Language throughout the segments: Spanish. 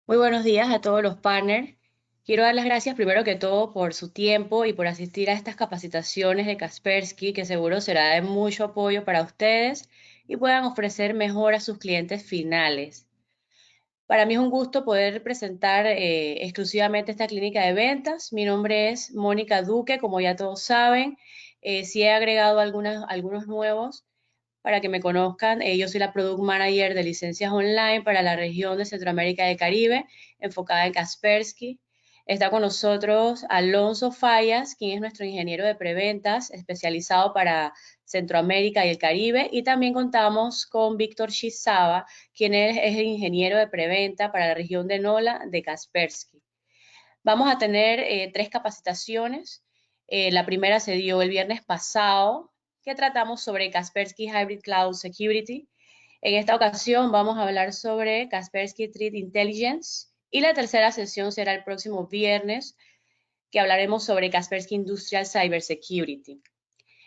Muy buenos días a todos los partners. Quiero dar las gracias primero que todo por su tiempo y por asistir a estas capacitaciones de Kaspersky, que seguro será de mucho apoyo para ustedes y puedan ofrecer mejor a sus clientes finales. Para mí es un gusto poder presentar exclusivamente esta clínica de ventas. Mi nombre es Mónica Duque, como ya todos saben. Sí he agregado algunos nuevos para que me conozcan. Yo soy la Product Manager de licencias online para la región de Centroamérica y el Caribe, enfocada en Kaspersky. Está con nosotros Alonso Fallas, quien es nuestro ingeniero de preventas, especializado para Centroamérica y el Caribe. Y también contamos con Víctor Shizaba, quien es el ingeniero de preventa para la región de NOLA de Kaspersky. Vamos a tener 3 capacitaciones. La primera se dio el viernes pasado, que tratamos sobre Kaspersky Hybrid Cloud Security. En esta ocasión vamos a hablar sobre Kaspersky Threat Intelligence y la tercera sesión será el próximo viernes, que hablaremos sobre Kaspersky Industrial Cybersecurity.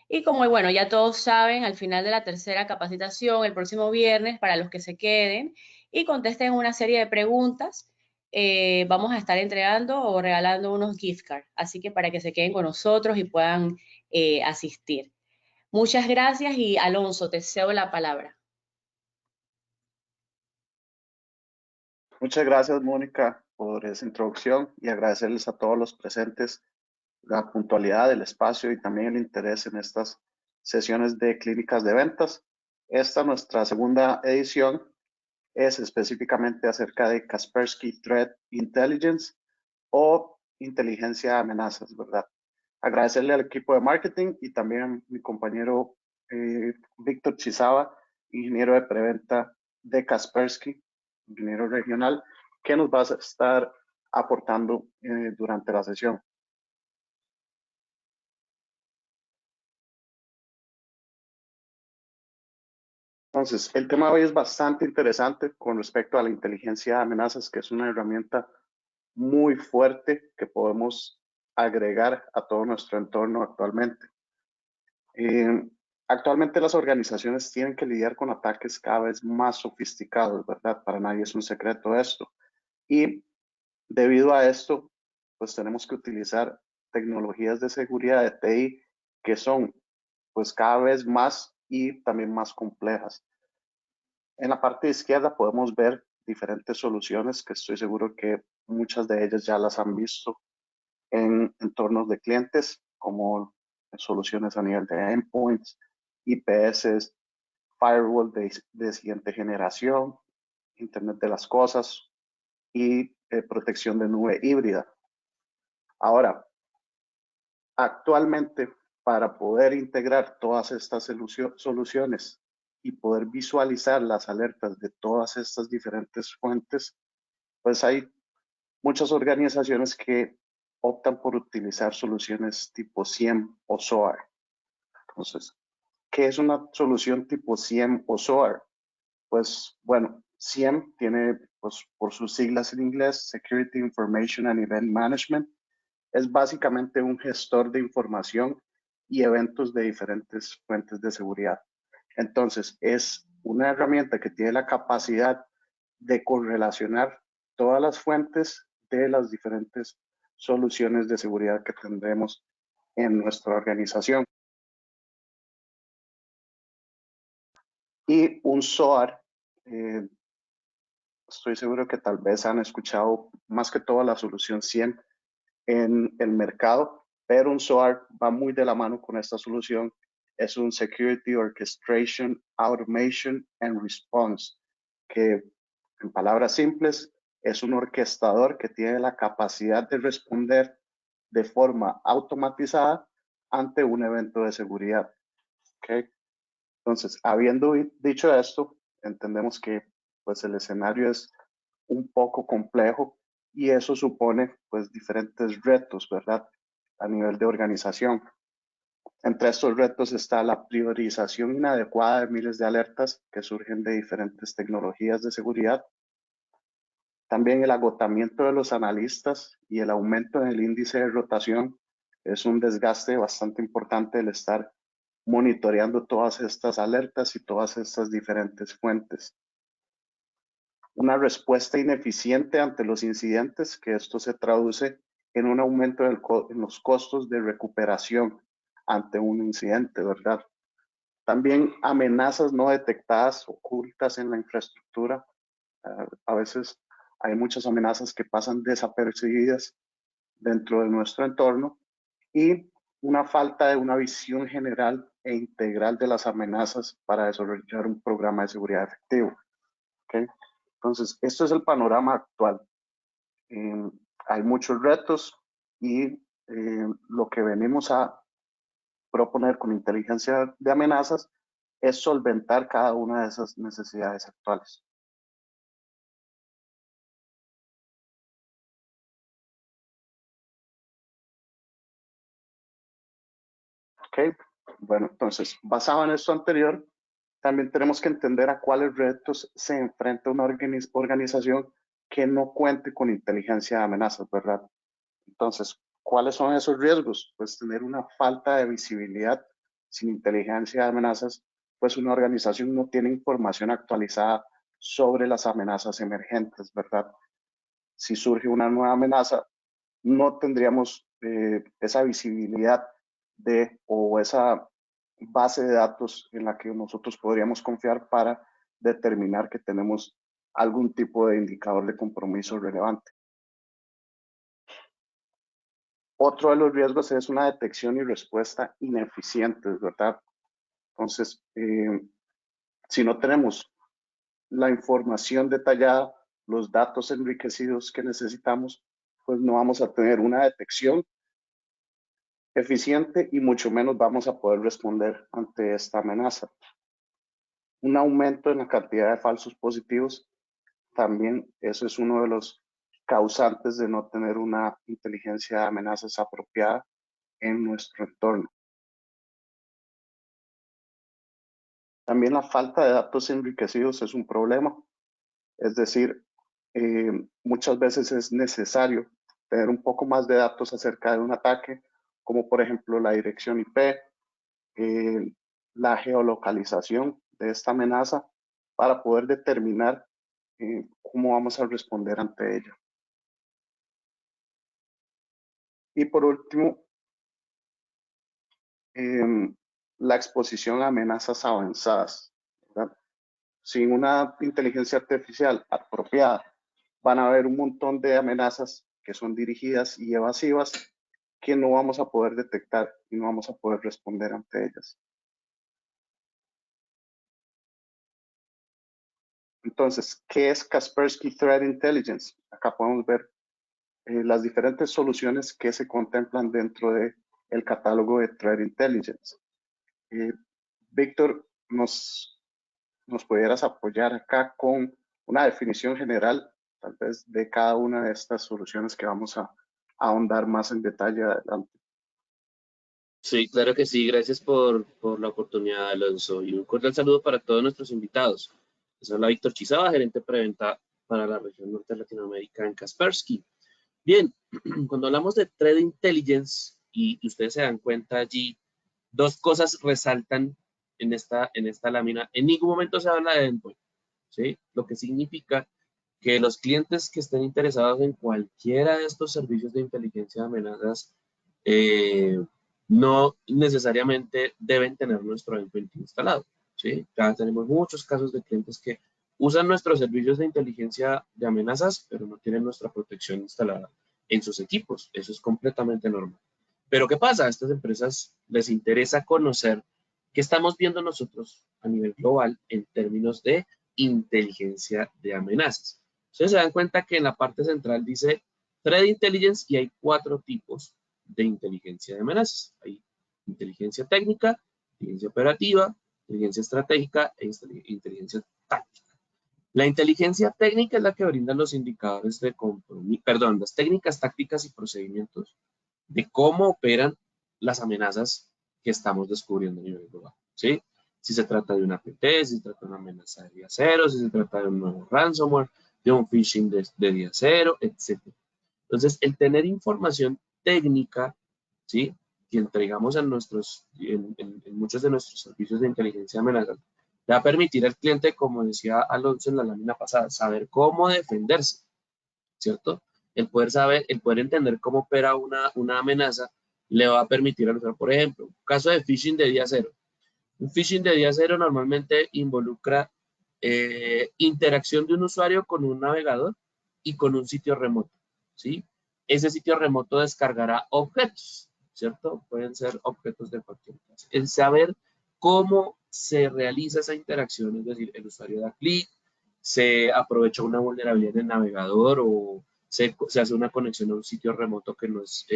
Y como bueno, ya todos saben, al final de la tercera capacitación, el próximo viernes, para los que se queden y contesten una serie de preguntas, vamos a estar entregando o regalando unos gift cards. Así que para que se queden con nosotros y puedan asistir. Muchas gracias y Alonso, te cedo la palabra. Muchas gracias, Mónica, por esa introducción y agradecerles a todos los presentes la puntualidad del espacio y también el interés en estas sesiones de clínicas de ventas. Esta, nuestra segunda edición, es específicamente acerca de Kaspersky Threat Intelligence o inteligencia de amenazas, ¿verdad? Agradecerle al equipo de marketing y también a mi compañero Víctor Chizaba, ingeniero de preventa de Kaspersky, ingeniero regional, que nos va a estar aportando durante la sesión. Entonces, el tema de hoy es bastante interesante con respecto a la inteligencia de amenazas, que es una herramienta muy fuerte que podemos agregar a todo nuestro entorno actualmente. Actualmente las organizaciones tienen que lidiar con ataques cada vez más sofisticados, ¿verdad? Para nadie es un secreto esto. Y debido a esto, pues tenemos que utilizar tecnologías de seguridad de TI que son pues cada vez más y también más complejas. En la parte izquierda podemos ver diferentes soluciones que estoy seguro que muchas de ellas ya las han visto en entornos de clientes, como soluciones a nivel de endpoints, IPS, firewall de siguiente generación, Internet de las cosas y protección de nube híbrida. Ahora, actualmente, para poder integrar todas estas soluciones y poder visualizar las alertas de todas estas diferentes fuentes, pues hay muchas organizaciones que optan por utilizar soluciones tipo SIEM o SOAR. Entonces, ¿qué es una solución tipo SIEM o SOAR? Pues bueno, SIEM tiene, pues por sus siglas en inglés, Security Information and Event Management, es básicamente un gestor de información y eventos de diferentes fuentes de seguridad. Entonces, es una herramienta que tiene la capacidad de correlacionar todas las fuentes de las diferentes soluciones de seguridad que tendremos en nuestra organización. Y un SOAR, estoy seguro que tal vez han escuchado más que todo la solución 100 en el mercado, pero un SOAR va muy de la mano con esta solución. Es un Security Orchestration, Automation and Response, que en palabras simples es un orquestador que tiene la capacidad de responder de forma automatizada ante un evento de seguridad. ¿Okay? Entonces, habiendo dicho esto, entendemos que pues el escenario es un poco complejo y eso supone pues diferentes retos, ¿verdad? A nivel de organización. Entre estos retos está la priorización inadecuada de miles de alertas que surgen de diferentes tecnologías de seguridad. También el agotamiento de los analistas y el aumento en el índice de rotación es un desgaste bastante importante el estar monitoreando todas estas alertas y todas estas diferentes fuentes. una respuesta ineficiente ante los incidentes, que esto se traduce en un aumento en los costos de recuperación ante un incidente, ¿verdad? También amenazas no detectadas, ocultas en la infraestructura. A veces hay muchas amenazas que pasan desapercibidas dentro de nuestro entorno, y una falta de una visión general e integral de las amenazas para desarrollar un programa de seguridad efectivo. ¿Okay? Entonces, esto es el panorama actual. Hay muchos retos y lo que venimos a proponer con inteligencia de amenazas es solventar cada una de esas necesidades actuales. ¿Okay? Bueno, entonces, basado en esto anterior, también tenemos que entender a cuáles retos se enfrenta una organización que no cuente con inteligencia de amenazas, ¿verdad? Entonces, ¿cuáles son esos riesgos? Pues tener una falta de visibilidad sin inteligencia de amenazas, pues una organización no tiene información actualizada sobre las amenazas emergentes, ¿verdad? Si surge una nueva amenaza, no tendríamos esa visibilidad o esa base de datos en la que nosotros podríamos confiar para determinar que tenemos algún tipo de indicador de compromiso relevante. Otro de los riesgos es una detección y respuesta ineficientes, ¿verdad? Entonces, si no tenemos la información detallada, los datos enriquecidos que necesitamos, pues no vamos a tener una detección eficiente y mucho menos vamos a poder responder ante esta amenaza. Un aumento en la cantidad de falsos positivos, también eso es uno de los causantes de no tener una inteligencia de amenazas apropiada en nuestro entorno. También la falta de datos enriquecidos es un problema, es decir, muchas veces es necesario tener un poco más de datos acerca de un ataque, como por ejemplo la dirección IP, la geolocalización de esta amenaza, para poder determinar cómo vamos a responder ante ella. Y por último, la exposición a amenazas avanzadas, ¿verdad? Sin una inteligencia artificial apropiada, van a haber un montón de amenazas que son dirigidas y evasivas que no vamos a poder detectar y no vamos a poder responder ante ellas. Entonces, ¿qué es Kaspersky Threat Intelligence? Acá podemos ver las diferentes soluciones que se contemplan dentro del catálogo de Threat Intelligence. Víctor, ¿nos pudieras apoyar acá con una definición general, tal vez, de cada una de estas soluciones que vamos a ahondar más en detalle adelante? Sí, claro que sí. Gracias por la oportunidad, Alonso. Y un cordial saludo para todos nuestros invitados. Les habla Víctor Chizaba, gerente preventa para la región norte de Latinoamérica en Kaspersky. Bien, cuando hablamos de Threat Intelligence, y ustedes se dan cuenta allí, dos cosas resaltan en esta lámina. En ningún momento se habla de endpoint, ¿sí? Lo que significa que los clientes que estén interesados en cualquiera de estos servicios de inteligencia de amenazas no necesariamente deben tener nuestro endpoint instalado, ¿sí? Ya tenemos muchos casos de clientes que usan nuestros servicios de inteligencia de amenazas, pero no tienen nuestra protección instalada en sus equipos. Eso es completamente normal. Pero ¿qué pasa? A estas empresas les interesa conocer qué estamos viendo nosotros a nivel global en términos de inteligencia de amenazas. Ustedes se dan cuenta que en la parte central dice Threat Intelligence y hay 4 tipos de inteligencia de amenazas. Hay inteligencia técnica, inteligencia operativa, inteligencia estratégica e inteligencia táctica. La inteligencia técnica es la que brinda los indicadores de compromiso, perdón, las técnicas, tácticas y procedimientos de cómo operan las amenazas que estamos descubriendo a nivel global, ¿sí? Si se trata de una APT, si se trata de una amenaza de día cero, si se trata de un nuevo ransomware, de un phishing de día cero, etc. Entonces, el tener información técnica, ¿sí? Que entregamos en muchos de nuestros servicios de inteligencia de amenazas, Le va a permitir al cliente, como decía Alonso en la lámina pasada, saber cómo defenderse, ¿cierto? El poder entender cómo opera una amenaza le va a permitir al usuario, por ejemplo, caso de phishing de día cero. Un phishing de día cero normalmente involucra interacción de un usuario con un navegador y con un sitio remoto, ¿sí? Ese sitio remoto descargará objetos, ¿cierto? Pueden ser objetos de cualquier clase. El saber cómo se realiza esa interacción, es decir, el usuario da clic, se aprovecha una vulnerabilidad en el navegador o se hace una conexión a un sitio remoto que no es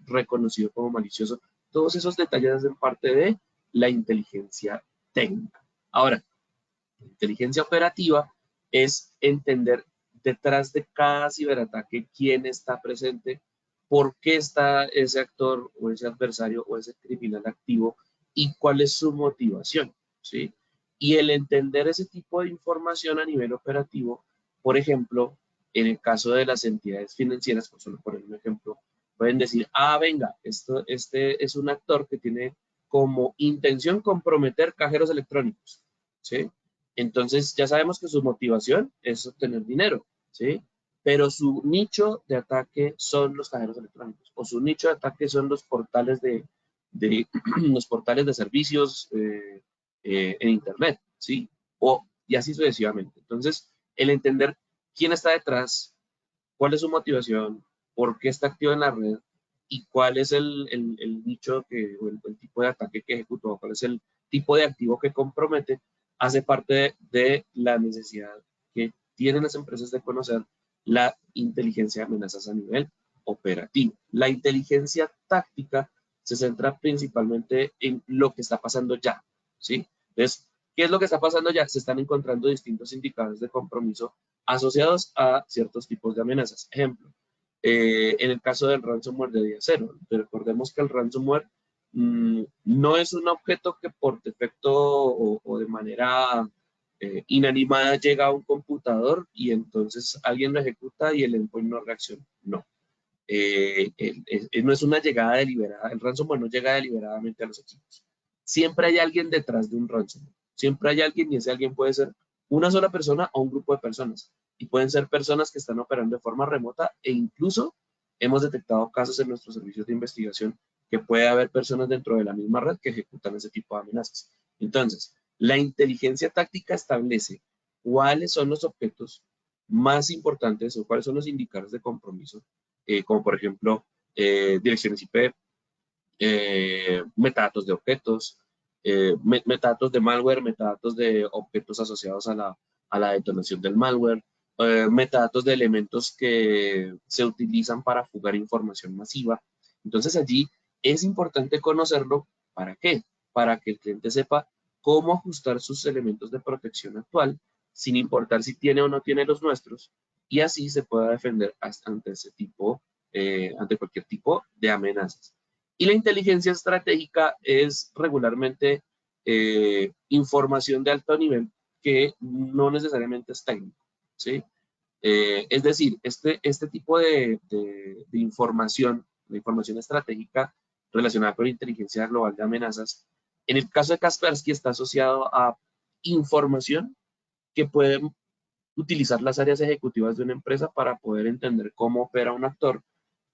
reconocido como malicioso. Todos esos detalles hacen parte de la inteligencia técnica. Ahora, la inteligencia operativa es entender detrás de cada ciberataque quién está presente, por qué está ese actor o ese adversario o ese criminal activo y cuál es su motivación, ¿sí? Y el entender ese tipo de información a nivel operativo, por ejemplo, en el caso de las entidades financieras, por solo poner un ejemplo, pueden decir, venga, este es un actor que tiene como intención comprometer cajeros electrónicos, ¿sí? Entonces ya sabemos que su motivación es obtener dinero, ¿sí? Pero su nicho de ataque son los cajeros electrónicos o su nicho de ataque son los portales los portales de servicios en Internet, ¿sí? Y así sucesivamente. Entonces, el entender quién está detrás, cuál es su motivación, por qué está activo en la red y cuál es el nicho o el tipo de ataque que ejecutó, cuál es el tipo de activo que compromete, hace parte de la necesidad que tienen las empresas de conocer la inteligencia de amenazas a nivel operativo. La inteligencia táctica se centra principalmente en lo que está pasando ya, ¿sí? Entonces, ¿qué es lo que está pasando ya? Se están encontrando distintos indicadores de compromiso asociados a ciertos tipos de amenazas. Ejemplo, en el caso del ransomware de día cero, recordemos que el ransomware no es un objeto que por defecto o de manera inanimada llega a un computador y entonces alguien lo ejecuta y el endpoint no reacciona. No. No es una llegada deliberada, el ransomware no llega deliberadamente a los equipos. Siempre hay alguien detrás de un ransomware. Siempre hay alguien y ese alguien puede ser una sola persona o un grupo de personas. Y pueden ser personas que están operando de forma remota e incluso hemos detectado casos en nuestros servicios de investigación que puede haber personas dentro de la misma red que ejecutan ese tipo de amenazas. Entonces, la inteligencia táctica establece cuáles son los objetos más importantes o cuáles son los indicadores de compromiso, como por ejemplo direcciones IP, metadatos de objetos, metadatos de malware, metadatos de objetos asociados a la detonación del malware, metadatos de elementos que se utilizan para fugar información masiva. Entonces allí es importante conocerlo. ¿Para qué? Para que el cliente sepa cómo ajustar sus elementos de protección actual, sin importar si tiene o no tiene los nuestros, y así se pueda defender ante ese tipo, ante cualquier tipo de amenazas. Y la inteligencia estratégica es regularmente información de alto nivel que no necesariamente es técnico, ¿sí? Es decir, este tipo de información, la información estratégica relacionada con la inteligencia global de amenazas, en el caso de Kaspersky está asociado a información que pueden utilizar las áreas ejecutivas de una empresa para poder entender cómo opera un actor,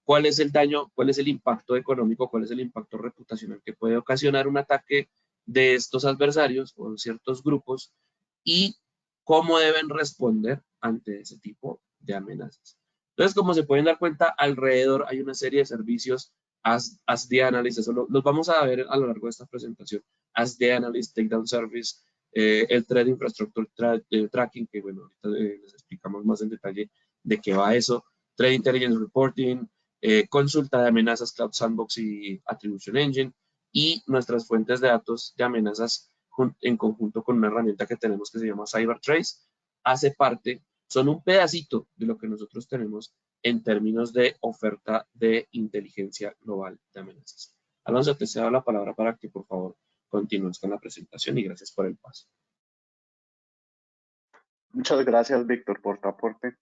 cuál es el daño, cuál es el impacto económico, cuál es el impacto reputacional que puede ocasionar un ataque de estos adversarios o ciertos grupos y cómo deben responder ante ese tipo de amenazas. Entonces, como se pueden dar cuenta, alrededor hay una serie de servicios as the Analyst, eso los vamos a ver a lo largo de esta presentación, as the Analyst, Takedown Service, el Threat Infrastructure Tracking, que bueno, ahorita les explicamos más en detalle de qué va eso, Threat Intelligence Reporting, consulta de amenazas, Cloud Sandbox y Attribution Engine, y nuestras fuentes de datos de amenazas en conjunto con una herramienta que tenemos que se llama CyberTrace, hace parte, son un pedacito de lo que nosotros tenemos en términos de oferta de inteligencia global de amenazas. Alonso, te cedo la palabra para que por favor continúes con la presentación y gracias por el paso. Muchas gracias, Víctor, por tu aporte.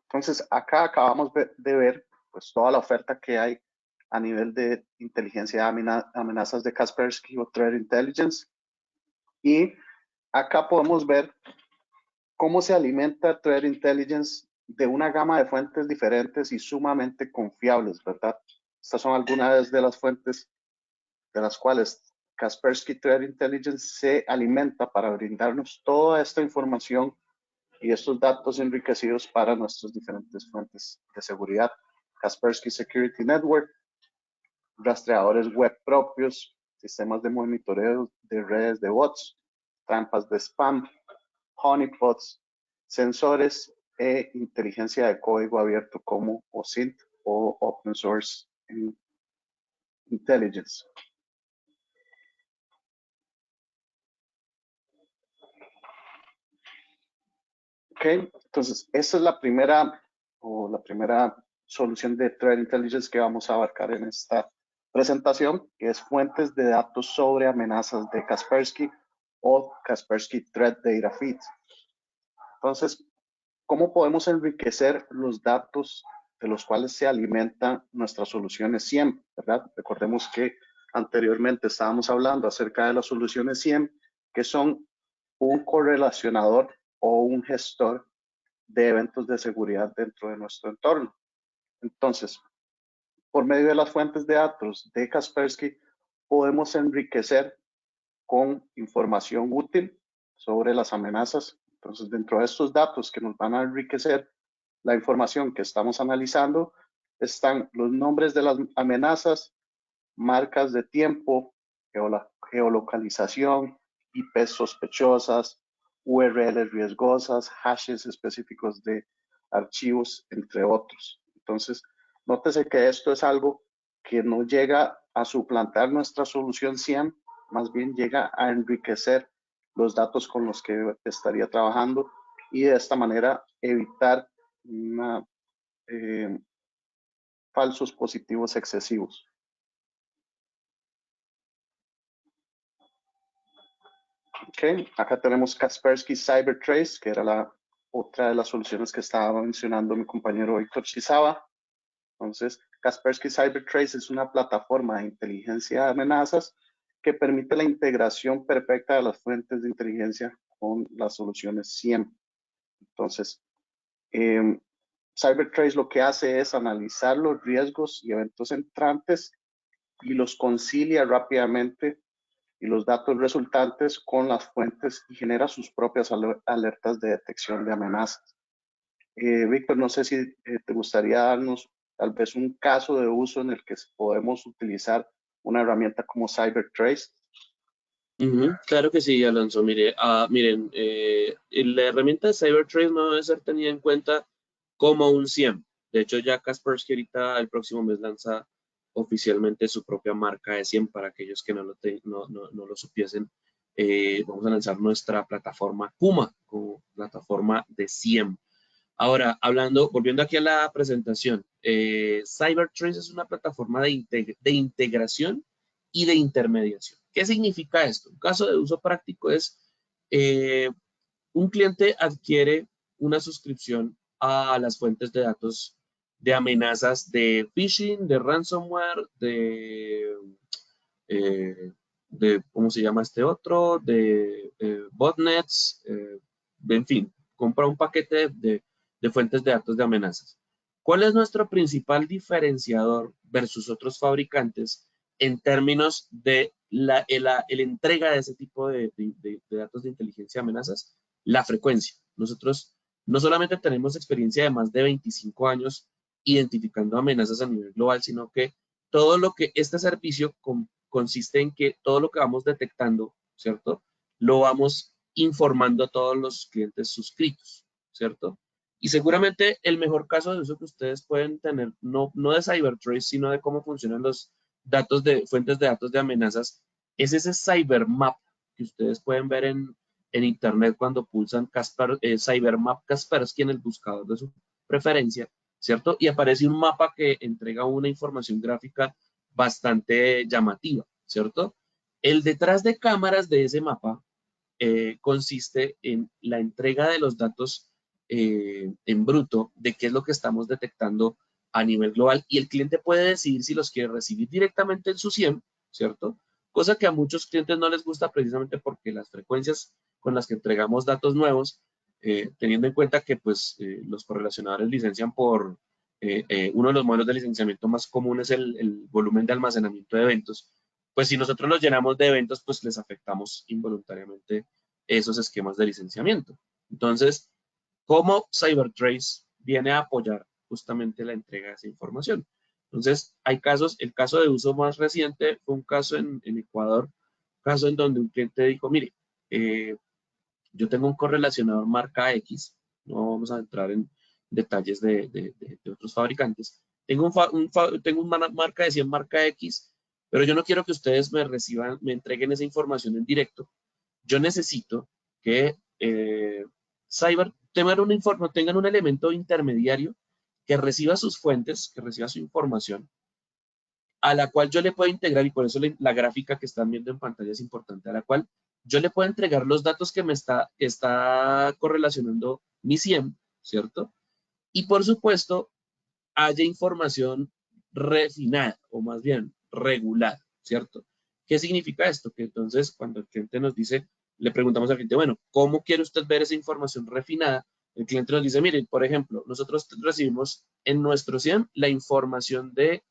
Entonces, acá acabamos de ver pues, toda la oferta que hay a nivel de inteligencia de amenazas de Kaspersky o Threat Intelligence. Y acá podemos ver cómo se alimenta Threat Intelligence de una gama de fuentes diferentes y sumamente confiables, ¿verdad? Estas son algunas de las fuentes de las cuales Kaspersky Threat Intelligence se alimenta para brindarnos toda esta información y estos datos enriquecidos para nuestras diferentes fuentes de seguridad. Kaspersky Security Network, rastreadores web propios, sistemas de monitoreo de redes de bots, trampas de spam, honeypots, sensores e inteligencia de código abierto como OSINT o Open Source Intelligence. Ok, entonces esa es la primera solución de Threat Intelligence que vamos a abarcar en esta presentación, que es fuentes de datos sobre amenazas de Kaspersky o Kaspersky Threat Data Feed. Entonces, ¿cómo podemos enriquecer los datos de los cuales se alimentan nuestras soluciones SIEM, ¿verdad? Recordemos que anteriormente estábamos hablando acerca de las soluciones SIEM, que son un correlacionador o un gestor de eventos de seguridad dentro de nuestro entorno. Entonces, por medio de las fuentes de datos de Kaspersky, podemos enriquecer con información útil sobre las amenazas. Entonces, dentro de estos datos que nos van a enriquecer la información que estamos analizando, están los nombres de las amenazas, marcas de tiempo, geolocalización, IPs sospechosas, URLs riesgosas, hashes específicos de archivos, entre otros. Entonces, nótese que esto es algo que no llega a suplantar nuestra solución SIEM, más bien llega a enriquecer los datos con los que estaría trabajando y de esta manera evitar falsos positivos excesivos. Ok, acá tenemos Kaspersky CyberTrace, que era la otra de las soluciones que estaba mencionando mi compañero Víctor Chizawa. Entonces, Kaspersky CyberTrace es una plataforma de inteligencia de amenazas que permite la integración perfecta de las fuentes de inteligencia con las soluciones SIEM. Entonces, CyberTrace lo que hace es analizar los riesgos y eventos entrantes y los concilia rápidamente y los datos resultantes con las fuentes y genera sus propias alertas de detección de amenazas. Víctor, no sé si te gustaría darnos tal vez un caso de uso en el que podemos utilizar una herramienta como CyberTrace. Claro que sí, Alonso. Miren, la herramienta de CyberTrace no debe ser tenida en cuenta como un SIEM. De hecho, ya Kaspersky ahorita el próximo mes lanza oficialmente su propia marca de SIEM. Para aquellos que no lo supiesen, vamos a lanzar nuestra plataforma Kuma como plataforma de SIEM. Ahora, volviendo aquí a la presentación, CyberTrace es una plataforma de integración y de intermediación. ¿Qué significa esto? Un caso de uso práctico es un cliente adquiere una suscripción a las fuentes de datos de amenazas de phishing, de ransomware, ¿cómo se llama este otro? De botnets, en fin, compra un paquete de fuentes de datos de amenazas. ¿Cuál es nuestro principal diferenciador versus otros fabricantes en términos de la entrega de ese tipo de datos de inteligencia de amenazas? La frecuencia. Nosotros no solamente tenemos experiencia de más de 25 años identificando amenazas a nivel global, sino que todo lo que este servicio consiste en que todo lo que vamos detectando, ¿cierto? Lo vamos informando a todos los clientes suscritos, ¿cierto? Y seguramente el mejor caso de uso que ustedes pueden tener, no de CyberTrace, sino de cómo funcionan los datos de fuentes de datos de amenazas, es ese CyberMap que ustedes pueden ver en internet cuando pulsan CyberMap Kaspersky en el buscador de su preferencia, ¿cierto? Y aparece un mapa que entrega una información gráfica bastante llamativa, ¿cierto? El detrás de cámaras de ese mapa consiste en la entrega de los datos en bruto de qué es lo que estamos detectando a nivel global y el cliente puede decidir si los quiere recibir directamente en su SIEM, ¿cierto? Cosa que a muchos clientes no les gusta precisamente porque las frecuencias con las que entregamos datos nuevos, teniendo en cuenta que pues los correlacionadores licencian por, uno de los modelos de licenciamiento más común es el volumen de almacenamiento de eventos, pues si nosotros los llenamos de eventos, pues les afectamos involuntariamente esos esquemas de licenciamiento. Entonces, ¿cómo CyberTrace viene a apoyar justamente la entrega de esa información? Entonces, hay casos, el caso de uso más reciente fue un caso en Ecuador, caso en donde un cliente dijo, mire, yo tengo un correlacionador marca X, no vamos a entrar en detalles de otros fabricantes, tengo una marca de 100 marca X, pero yo no quiero que ustedes me reciban, me entreguen esa información en directo. Yo necesito que Cyber tengan un elemento intermediario que reciba sus fuentes, que reciba su información, a la cual yo le puedo integrar, y por eso la gráfica que están viendo en pantalla es importante, a la cual yo le puedo entregar los datos que me está correlacionando mi SIEM, ¿cierto? Y por supuesto, haya información refinada, o más bien regular, ¿cierto? ¿Qué significa esto? Que entonces cuando el cliente nos dice, le preguntamos al cliente, bueno, ¿cómo quiere usted ver esa información refinada? El cliente nos dice, miren, por ejemplo, nosotros recibimos en nuestro SIEM la información de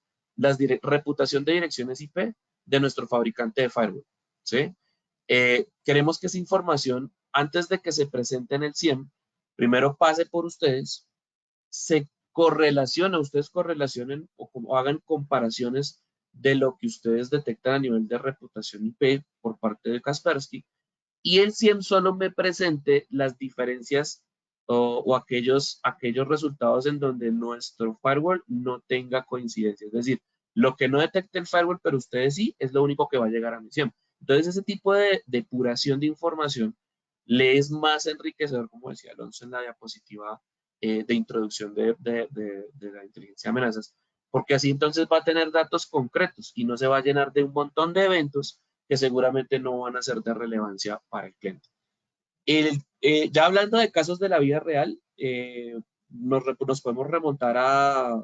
reputación de direcciones IP de nuestro fabricante de firewall, ¿sí? Queremos que esa información, antes de que se presente en el SIEM, primero pase por ustedes, se ustedes correlacionen o hagan comparaciones de lo que ustedes detectan a nivel de reputación IP por parte de Kaspersky, y el SIEM solo me presente las diferencias o aquellos resultados en donde nuestro firewall no tenga coincidencia. Es decir, lo que no detecte el firewall, pero ustedes sí, es lo único que va a llegar a mi SIEM. Entonces, ese tipo de depuración de información le es más enriquecedor, como decía Alonso en la diapositiva de introducción de la inteligencia de amenazas, porque así entonces va a tener datos concretos y no se va a llenar de un montón de eventos que seguramente no van a ser de relevancia para el cliente. Ya hablando de casos de la vida real, nos podemos remontar a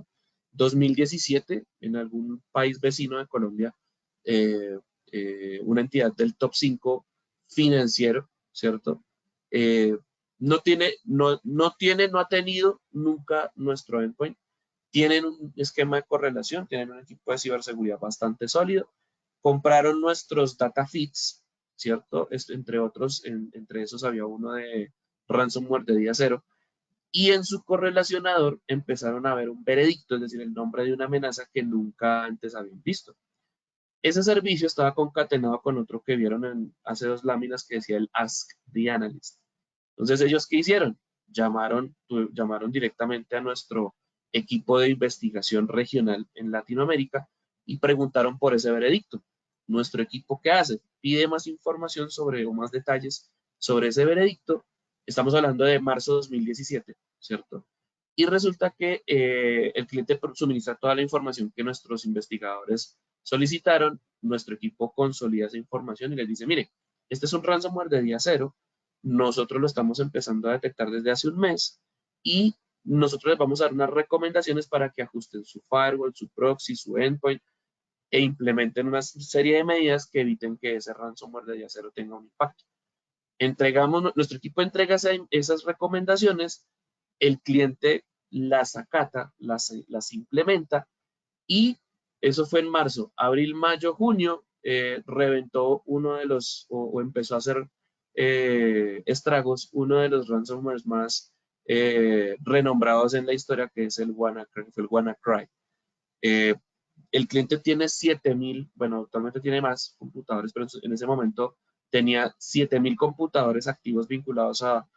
2017 en algún país vecino de Colombia, una entidad del top 5 financiero, ¿cierto? No ha tenido nunca nuestro endpoint. Tienen un esquema de correlación, tienen un equipo de ciberseguridad bastante sólido. Compraron nuestros data feeds, ¿cierto? Entre otros, entre esos había uno de ransomware de día cero. Y en su correlacionador empezaron a ver un veredicto, es decir, el nombre de una amenaza que nunca antes habían visto. Ese servicio estaba concatenado con otro que vieron hace 2 láminas que decía el Ask the Analyst. Entonces, ¿ellos qué hicieron? Llamaron directamente a nuestro equipo de investigación regional en Latinoamérica y preguntaron por ese veredicto. Nuestro equipo, ¿qué hace? Pide más información o más detalles sobre ese veredicto. Estamos hablando de marzo de 2017, ¿cierto? Y resulta que el cliente suministra toda la información que nuestros investigadores solicitaron. Nuestro equipo consolida esa información y les dice, mire, este es un ransomware de día cero. Nosotros lo estamos empezando a detectar desde hace un mes y nosotros les vamos a dar unas recomendaciones para que ajusten su firewall, su proxy, su endpoint e implementen una serie de medidas que eviten que ese ransomware de día cero tenga un impacto. Nuestro equipo entrega esas recomendaciones, el cliente las acata, las implementa y eso fue en marzo. Abril, mayo, junio, reventó uno de los, o empezó a hacer estragos, uno de los ransomwares más renombrados en la historia, que es el WannaCry. El cliente tiene 7,000, bueno, actualmente tiene más computadores, pero en ese momento tenía 7,000 computadores activos vinculados a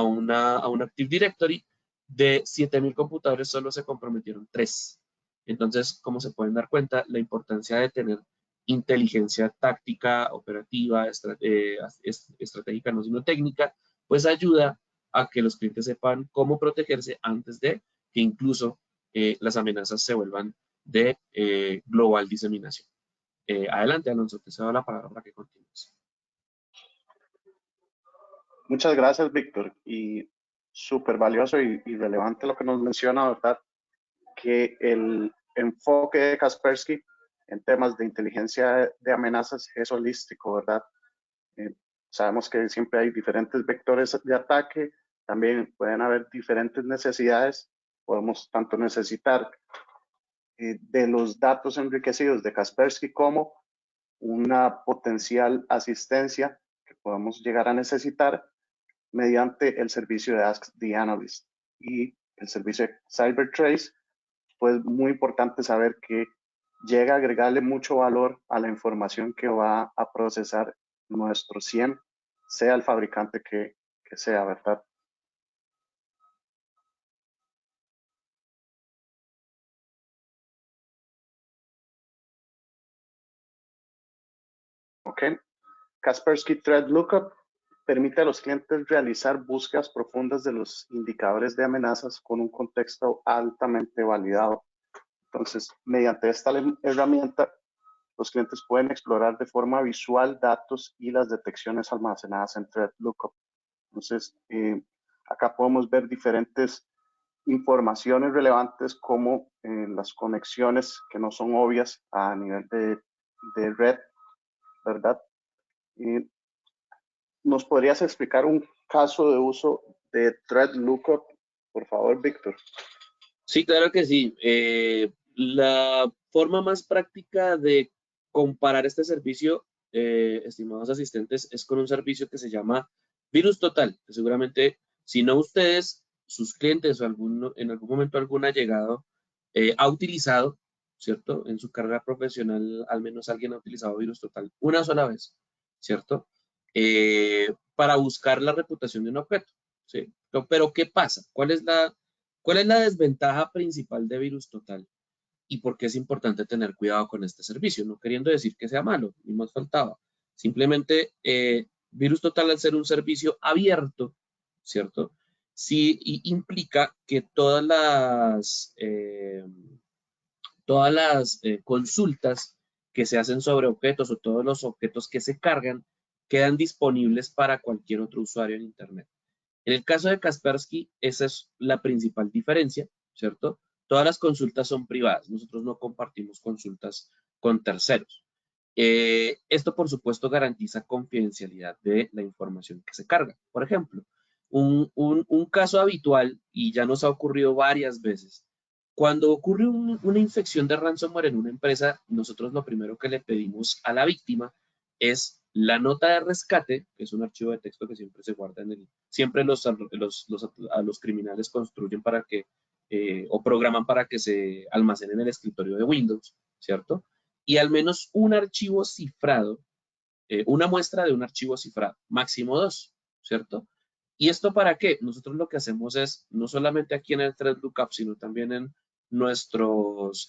un Active Directory. De 7,000 computadores solo se comprometieron 3. Entonces, como se pueden dar cuenta, la importancia de tener inteligencia táctica, operativa, estratégica, no sino técnica, pues ayuda a que los clientes sepan cómo protegerse antes de que incluso las amenazas se vuelvan de global diseminación. Adelante, Alonso, te cedo la palabra para que continúes. Muchas gracias, Víctor. Y súper valioso y relevante lo que nos menciona, ¿verdad? que el enfoque de Kaspersky en temas de inteligencia de amenazas es holístico, ¿verdad? Sabemos que siempre hay diferentes vectores de ataque, también pueden haber diferentes necesidades. Podemos tanto necesitar de los datos enriquecidos de Kaspersky como una potencial asistencia que podemos llegar a necesitar mediante el servicio de Ask the Analyst y el servicio de CyberTrace. Pues muy importante saber que llega a agregarle mucho valor a la información que va a procesar nuestro SIEM, sea el fabricante que sea, ¿verdad? Ok. Kaspersky Threat Lookup permite a los clientes realizar búsquedas profundas de los indicadores de amenazas con un contexto altamente validado. Entonces, mediante esta herramienta, los clientes pueden explorar de forma visual datos y las detecciones almacenadas en Threat Lookup. Entonces, acá podemos ver diferentes informaciones relevantes como las conexiones que no son obvias a nivel de red, ¿verdad? ¿Nos podrías explicar un caso de uso de Threat Lookup, por favor, Víctor? Sí, claro que sí. La forma más práctica de comparar este servicio, estimados asistentes, es con un servicio que se llama Virus Total, que seguramente, si no ustedes, sus clientes o en algún momento alguno ha llegado, ha utilizado, ¿cierto? En su carrera profesional, al menos alguien ha utilizado Virus Total una sola vez, ¿cierto? Para buscar la reputación de un objeto, ¿sí? Pero ¿qué pasa? ¿Cuál es la desventaja principal de Virus Total? ¿Y por qué es importante tener cuidado con este servicio? No queriendo decir que sea malo, ni más faltaba. Simplemente, Virus Total, al ser un servicio abierto, ¿cierto? Sí implica que todas las consultas que se hacen sobre objetos o todos los objetos que se cargan quedan disponibles para cualquier otro usuario en Internet. En el caso de Kaspersky, esa es la principal diferencia, ¿cierto? Todas las consultas son privadas. Nosotros no compartimos consultas con terceros. Esto, por supuesto, garantiza confidencialidad de la información que se carga. Por ejemplo, un caso habitual, y ya nos ha ocurrido varias veces, cuando ocurre una infección de ransomware en una empresa, nosotros lo primero que le pedimos a la víctima es la nota de rescate, que es un archivo de texto que siempre se guarda siempre a los criminales construyen para que, o programan para que se almacenen en el escritorio de Windows, ¿cierto? Y al menos un archivo cifrado, una muestra de un archivo cifrado, máximo 2, ¿cierto? ¿Y esto para qué? Nosotros lo que hacemos es, no solamente aquí en el Threat Lookup, sino también en otros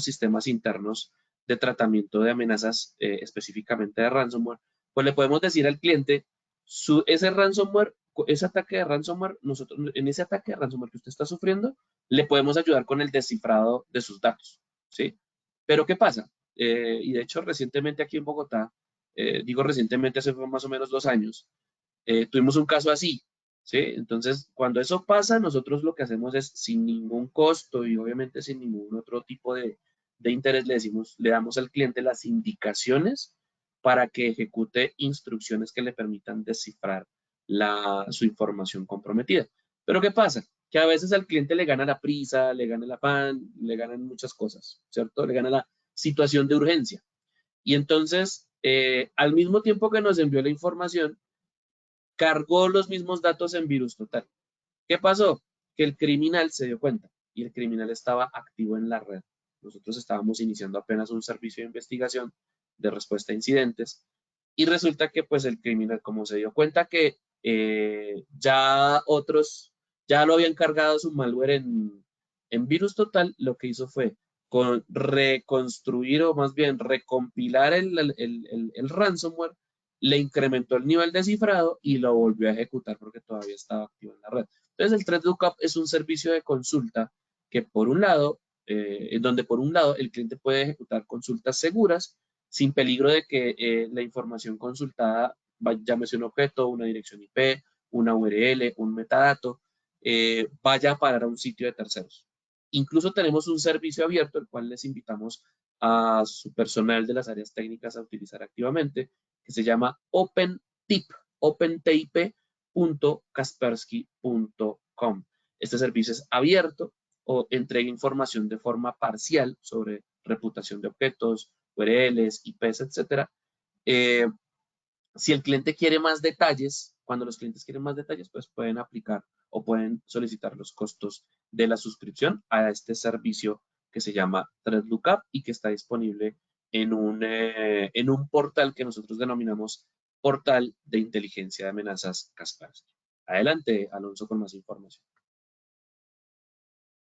sistemas internos de tratamiento de amenazas, específicamente de ransomware, pues le podemos decir al cliente, ese ransomware, ese ataque de ransomware, en ese ataque de ransomware que usted está sufriendo, le podemos ayudar con el descifrado de sus datos, ¿sí? Pero ¿qué pasa? Y de hecho, recientemente aquí en Bogotá, digo recientemente, hace más o menos 2 años, tuvimos un caso así, ¿sí? Entonces, cuando eso pasa, nosotros lo que hacemos es, sin ningún costo y obviamente sin ningún otro tipo de interés, le damos al cliente las indicaciones para que ejecute instrucciones que le permitan descifrar su información comprometida. Pero ¿qué pasa? Que a veces al cliente le gana la prisa, le gana el afán, le ganan muchas cosas, ¿cierto? Le gana la situación de urgencia. Y entonces, al mismo tiempo que nos envió la información, cargó los mismos datos en Virus Total. ¿Qué pasó? Que el criminal se dio cuenta y el criminal estaba activo en la red. Nosotros estábamos iniciando apenas un servicio de investigación de respuesta a incidentes y resulta que pues el criminal, como se dio cuenta que ya otros ya lo habían cargado su malware en Virus Total, lo que hizo fue reconstruir o más bien recompilar el ransomware, le incrementó el nivel de cifrado y lo volvió a ejecutar porque todavía estaba activo en la red. Entonces el Threat Lookup es un servicio de consulta que por un lado, donde por un lado el cliente puede ejecutar consultas seguras sin peligro de que la información consultada, llámese un objeto, una dirección IP, una URL, un metadato, vaya a parar a un sitio de terceros. Incluso tenemos un servicio abierto, el cual les invitamos a su personal de las áreas técnicas a utilizar activamente, que se llama OpenTip, opentip.kaspersky.com. Este servicio es abierto o entrega información de forma parcial sobre reputación de objetos, URLs, IPs, etc. Si el cliente quiere más detalles, cuando los clientes quieren más detalles, pues pueden aplicar o pueden solicitar los costos de la suscripción a este servicio que se llama ThreatLookup y que está disponible en un portal que nosotros denominamos Portal de Inteligencia de Amenazas Kaspersky. Adelante, Alonso, con más información.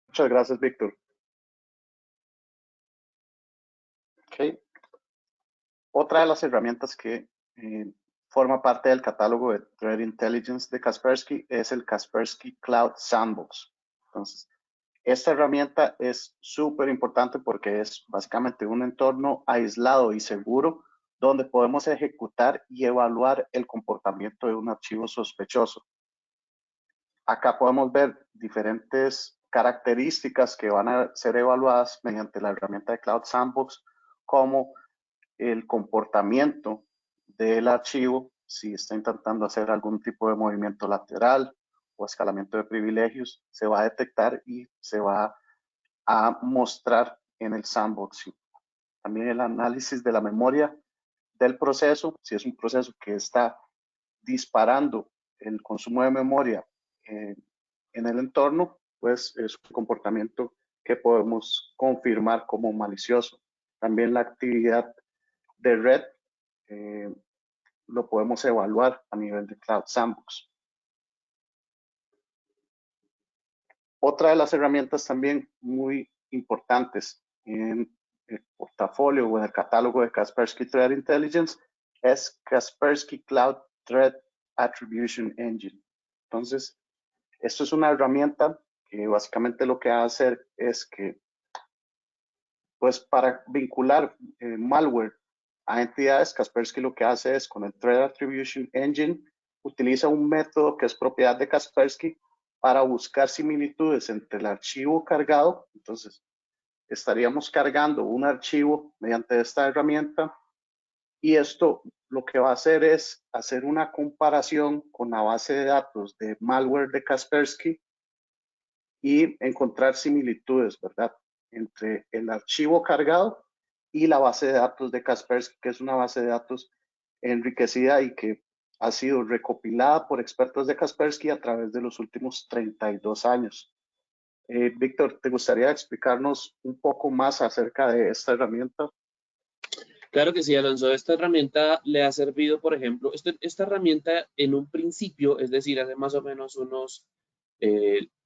Muchas gracias, Víctor. Okay. Otra de las herramientas que forma parte del catálogo de Threat Intelligence de Kaspersky es el Kaspersky Cloud Sandbox. Entonces, esta herramienta es súper importante porque es básicamente un entorno aislado y seguro donde podemos ejecutar y evaluar el comportamiento de un archivo sospechoso. Acá podemos ver diferentes características que van a ser evaluadas mediante la herramienta de Cloud Sandbox, como el comportamiento del archivo, si está intentando hacer algún tipo de movimiento lateral o escalamiento de privilegios, se va a detectar y se va a mostrar en el sandboxing. También el análisis de la memoria del proceso, si es un proceso que está disparando el consumo de memoria en el entorno, pues es un comportamiento que podemos confirmar como malicioso. También la actividad de red lo podemos evaluar a nivel de Cloud Sandbox. Otra de las herramientas también muy importantes en el portafolio o en el catálogo de Kaspersky Threat Intelligence es Kaspersky Cloud Threat Attribution Engine. Entonces, esto es una herramienta que básicamente lo que va a hacer es que, pues para vincular malware a entidades, Kaspersky lo que hace es con el Threat Attribution Engine, utiliza un método que es propiedad de Kaspersky para buscar similitudes entre el archivo cargado. Entonces, estaríamos cargando un archivo mediante esta herramienta y esto lo que va a hacer es hacer una comparación con la base de datos de malware de Kaspersky y encontrar similitudes, ¿verdad?, entre el archivo cargado y la base de datos de Kaspersky, que es una base de datos enriquecida y que ha sido recopilada por expertos de Kaspersky a través de los últimos 32 años. Víctor, ¿te gustaría explicarnos un poco más acerca de esta herramienta? Claro que sí, Alonso. Esta herramienta le ha servido, por ejemplo, esta herramienta en un principio, es decir, hace más o menos unos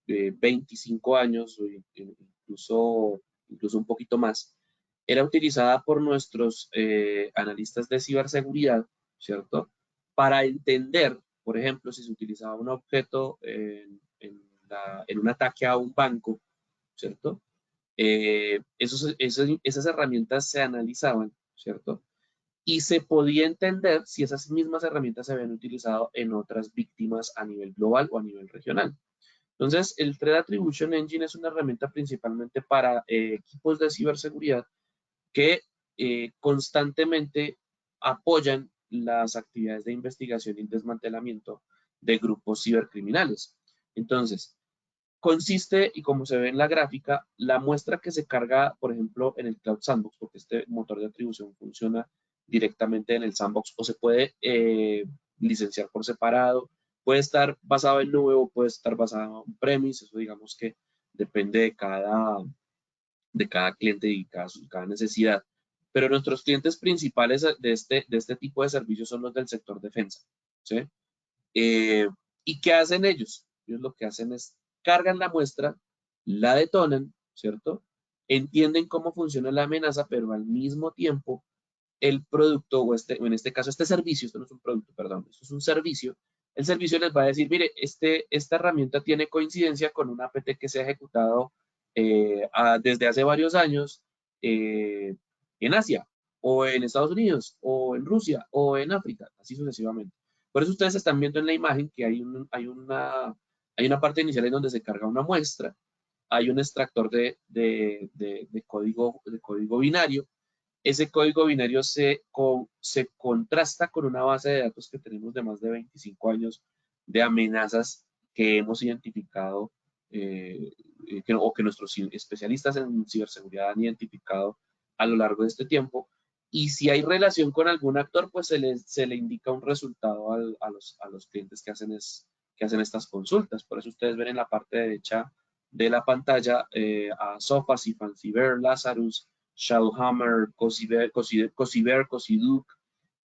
25 años, o incluso un poquito más, era utilizada por nuestros analistas de ciberseguridad, ¿cierto? Para entender, por ejemplo, si se utilizaba un objeto en un ataque a un banco, ¿cierto? Esas herramientas se analizaban, ¿cierto? Y se podía entender si esas mismas herramientas se habían utilizado en otras víctimas a nivel global o a nivel regional. Entonces, el Threat Attribution Engine es una herramienta principalmente para equipos de ciberseguridad que constantemente apoyan las actividades de investigación y desmantelamiento de grupos cibercriminales. Entonces, consiste, y como se ve en la gráfica, la muestra que se carga, por ejemplo, en el Cloud Sandbox, porque este motor de atribución funciona directamente en el Sandbox o se puede licenciar por separado, puede estar basado en nube o puede estar basado en premise, eso digamos que depende de cada cliente y cada necesidad. Pero nuestros clientes principales de este tipo de servicios son los del sector defensa, ¿sí? ¿Y qué hacen ellos? Ellos lo que hacen es cargan la muestra, la detonan, ¿cierto? Entienden cómo funciona la amenaza, pero al mismo tiempo el producto, o en este caso este servicio, esto no es un producto, perdón, esto es un servicio, el servicio les va a decir, mire, esta herramienta tiene coincidencia con un APT que se ha ejecutado desde hace varios años en Asia, o en Estados Unidos, o en Rusia, o en África, así sucesivamente. Por eso ustedes están viendo en la imagen que hay una parte inicial en donde se carga una muestra hay un extractor de código binario. Ese código binario se contrasta con una base de datos que tenemos de más de 25 años de amenazas que hemos identificado o que nuestros especialistas en ciberseguridad han identificado a lo largo de este tiempo. Y si hay relación con algún actor, pues se le indica un resultado a los clientes que hacen estas consultas. Por eso ustedes ven en la parte derecha de la pantalla a Sofasy, Fancybear, Lazarus, Shadowhammer, Cosiver, Cosiduk.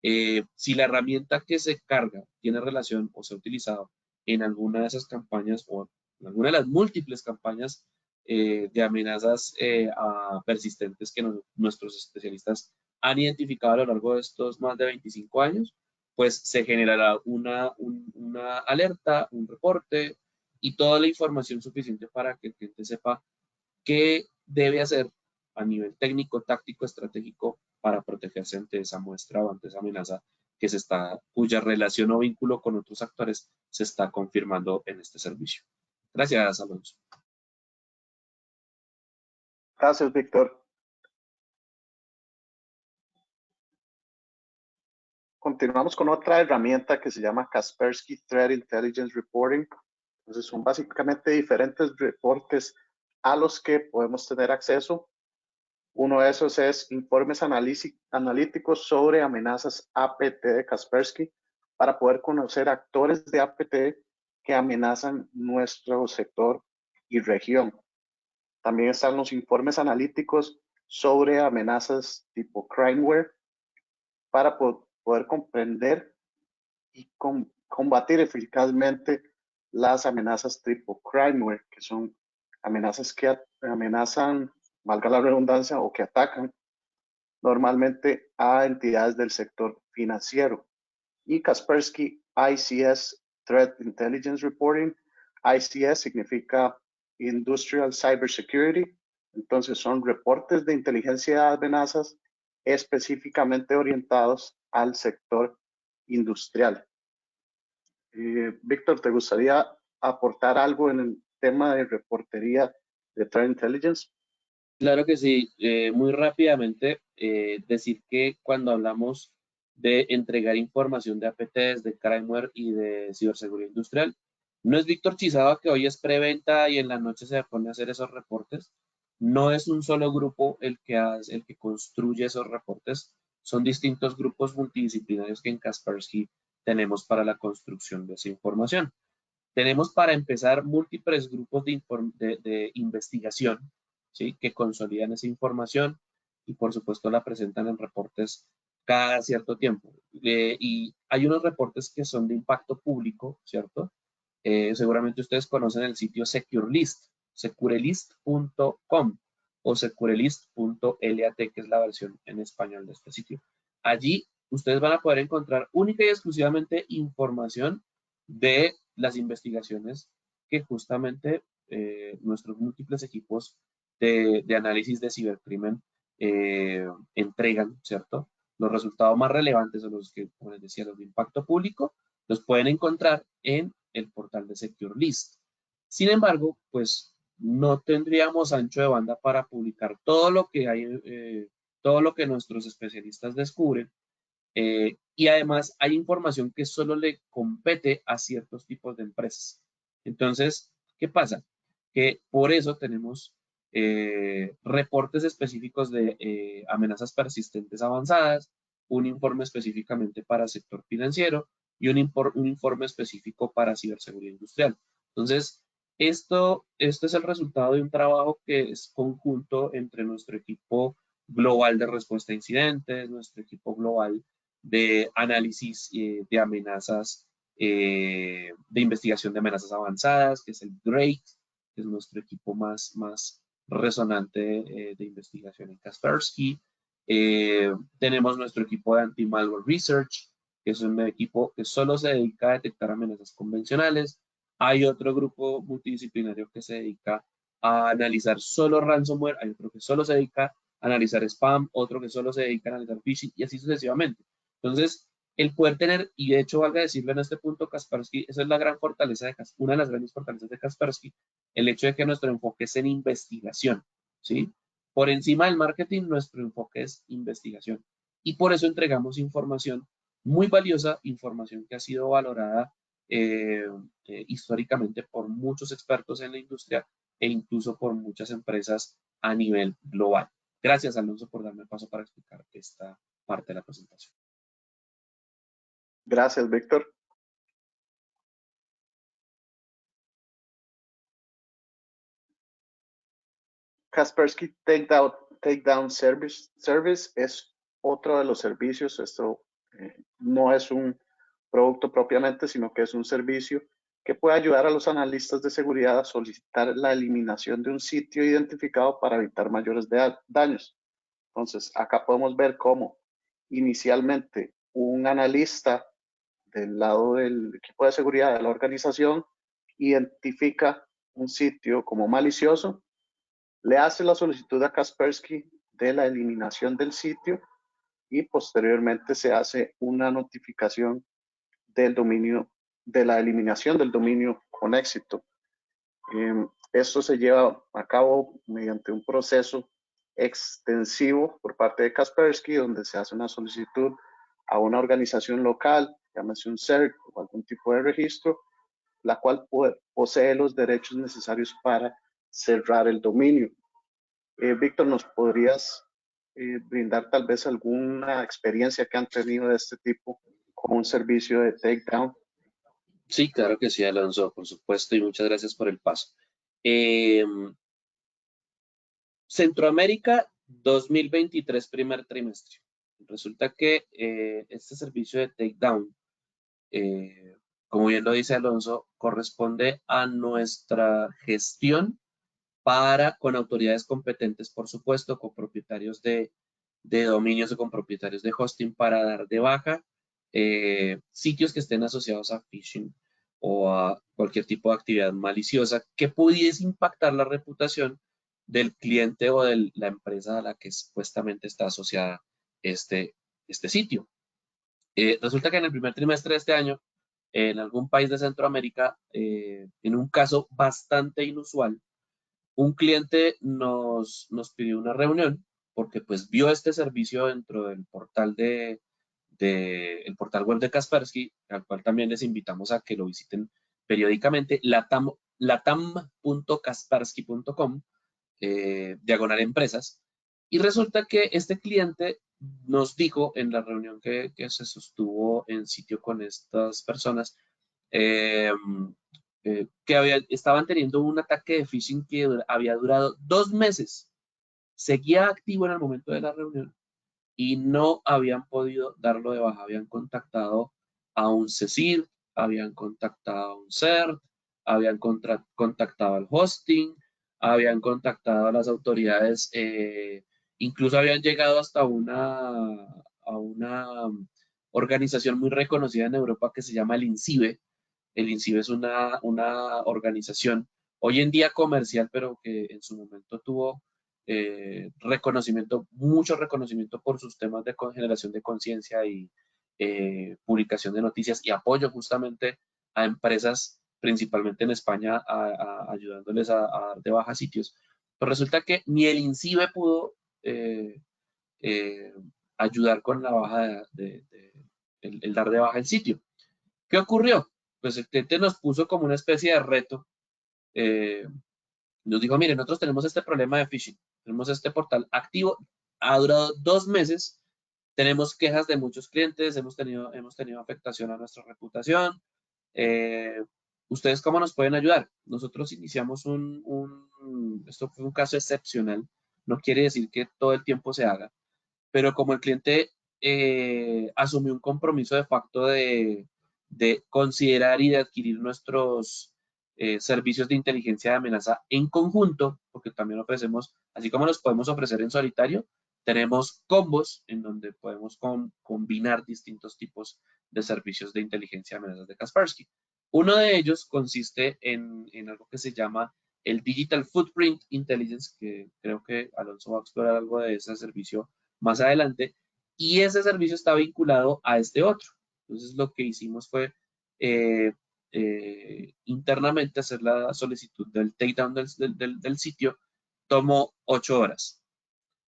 Si la herramienta que se carga tiene relación o se ha utilizado en alguna de esas campañas o en alguna de las múltiples campañas de amenazas persistentes que nuestros especialistas han identificado a lo largo de estos más de 25 años, pues se generará una alerta, un reporte y toda la información suficiente para que el cliente sepa qué debe hacer a nivel técnico, táctico, estratégico para protegerse ante esa muestra o ante esa amenaza cuya relación o vínculo con otros actores se está confirmando en este servicio. Gracias, Alonso. Gracias, Víctor. Continuamos con otra herramienta que se llama Kaspersky Threat Intelligence Reporting. Entonces son básicamente diferentes reportes a los que podemos tener acceso. Uno de esos es informes analíticos sobre amenazas APT de Kaspersky para poder conocer actores de APT que amenazan nuestro sector y región. También están los informes analíticos sobre amenazas tipo crimeware para poder comprender y combatir eficazmente las amenazas tipo crimeware, que son amenazas que amenazan, valga la redundancia, o que atacan normalmente a entidades del sector financiero. Y Kaspersky ICS Threat Intelligence Reporting. ICS significa Industrial Cybersecurity. Entonces son reportes de inteligencia de amenazas específicamente orientados al sector industrial. Víctor, ¿te gustaría aportar algo en el tema de reportería de Threat Intelligence? Claro que sí. Muy rápidamente, decir que cuando hablamos de entregar información de APTs, de crimeware y de ciberseguridad industrial, no es Víctor Chizaba que hoy es preventa y en la noche se pone a hacer esos reportes. No es un solo grupo el que construye esos reportes. Son distintos grupos multidisciplinarios que en Kaspersky tenemos para la construcción de esa información. Tenemos para empezar múltiples grupos de investigación, ¿sí?, que consolidan esa información y por supuesto la presentan en reportes cada cierto tiempo. Y hay unos reportes que son de impacto público, ¿cierto? Seguramente ustedes conocen el sitio SecureList, securelist.com o securelist.lat, que es la versión en español de este sitio. Allí ustedes van a poder encontrar única y exclusivamente información de las investigaciones que justamente nuestros múltiples equipos de análisis de cibercrimen entregan, ¿cierto? Los resultados más relevantes son los que, como les decía, los de impacto público, los pueden encontrar en el portal de SecureList. Sin embargo, pues no tendríamos ancho de banda para publicar todo lo que hay, todo lo que nuestros especialistas descubren. Y además hay información que solo le compete a ciertos tipos de empresas. Entonces, ¿qué pasa? Que por eso tenemos reportes específicos de amenazas persistentes avanzadas, un informe específicamente para sector financiero y un informe específico para ciberseguridad industrial. Entonces, esto es el resultado de un trabajo que es conjunto entre nuestro equipo global de respuesta a incidentes, nuestro equipo global de análisis de amenazas, de investigación de amenazas avanzadas, que es el GREAT, que es nuestro equipo más resonante de investigación en Kaspersky. Tenemos nuestro equipo de anti-malware research, que es un equipo que solo se dedica a detectar amenazas convencionales. Hay otro grupo multidisciplinario que se dedica a analizar solo ransomware, hay otro que solo se dedica a analizar spam, otro que solo se dedica a analizar phishing y así sucesivamente. Entonces, el poder tener, y de hecho valga decirlo en este punto, Kaspersky, esa es la gran fortaleza de Kaspersky, una de las grandes fortalezas de Kaspersky, el hecho de que nuestro enfoque es en investigación, ¿sí? Por encima del marketing, nuestro enfoque es investigación. Y por eso entregamos información muy valiosa, información que ha sido valorada históricamente por muchos expertos en la industria e incluso por muchas empresas a nivel global. Gracias, Alonso, por darme paso para explicar esta parte de la presentación. Gracias, Víctor. Kaspersky Takedown Service es otro de los servicios. Esto no es un producto propiamente, sino que es un servicio que puede ayudar a los analistas de seguridad a solicitar la eliminación de un sitio identificado para evitar mayores daños. Entonces, acá podemos ver cómo inicialmente un analista del lado del equipo de seguridad de la organización identifica un sitio como malicioso, le hace la solicitud a Kaspersky de la eliminación del sitio y posteriormente se hace una notificación del dominio, de la eliminación del dominio con éxito. Esto se lleva a cabo mediante un proceso extensivo por parte de Kaspersky, donde se hace una solicitud a una organización local, llámese un CERT o algún tipo de registro, la cual posee los derechos necesarios para cerrar el dominio. Víctor, ¿nos podrías brindar tal vez alguna experiencia que han tenido de este tipo con un servicio de takedown? Sí, claro que sí, Alonso, por supuesto, y muchas gracias por el paso. Centroamérica 2023, primer trimestre. Resulta que este servicio de takedown, como bien lo dice Alonso, corresponde a nuestra gestión con autoridades competentes, por supuesto, con propietarios de dominios o con propietarios de hosting para dar de baja sitios que estén asociados a phishing o a cualquier tipo de actividad maliciosa que pudiese impactar la reputación del cliente o de la empresa a la que supuestamente está asociada este sitio. Resulta que en el primer trimestre de este año, en algún país de Centroamérica, en un caso bastante inusual, un cliente nos pidió una reunión porque pues vio este servicio dentro del portal el portal web de Kaspersky, al cual también les invitamos a que lo visiten periódicamente, latam.kaspersky.com, diagonal empresas. Y resulta que este cliente nos dijo en la reunión que se sostuvo en sitio con estas personas, que estaban teniendo un ataque de phishing que había durado 2 meses. Seguía activo en el momento de la reunión y no habían podido darlo de baja. Habían contactado a un CECIR, habían contactado a un CERT, habían contactado al hosting, habían contactado a las autoridades, incluso habían llegado hasta a una organización muy reconocida en Europa que se llama el INCIBE. El INCIBE es una organización hoy en día comercial, pero que en su momento tuvo mucho reconocimiento por sus temas de generación de conciencia y publicación de noticias y apoyo justamente a empresas, principalmente en España, ayudándoles a dar de baja sitios. Pero resulta que ni el INCIBE pudo ayudar con la baja el dar de baja el sitio. ¿Qué ocurrió? Pues el cliente nos puso como una especie de reto. Nos dijo, miren, nosotros tenemos este problema de phishing, tenemos este portal activo, ha durado 2 meses, tenemos quejas de muchos clientes, hemos tenido afectación a nuestra reputación. ¿Ustedes cómo nos pueden ayudar? Nosotros iniciamos esto fue un caso excepcional, no quiere decir que todo el tiempo se haga, pero como el cliente asumió un compromiso de facto de considerar y de adquirir nuestros servicios de inteligencia de amenaza en conjunto, porque también ofrecemos, así como los podemos ofrecer en solitario, tenemos combos en donde podemos combinar distintos tipos de servicios de inteligencia de amenazas de Kaspersky. Uno de ellos consiste en algo que se llama el Digital Footprint Intelligence, que creo que Alonso va a explorar algo de ese servicio más adelante, y ese servicio está vinculado a este otro. Entonces, lo que hicimos fue internamente hacer la solicitud del takedown del sitio. Tomó 8 horas.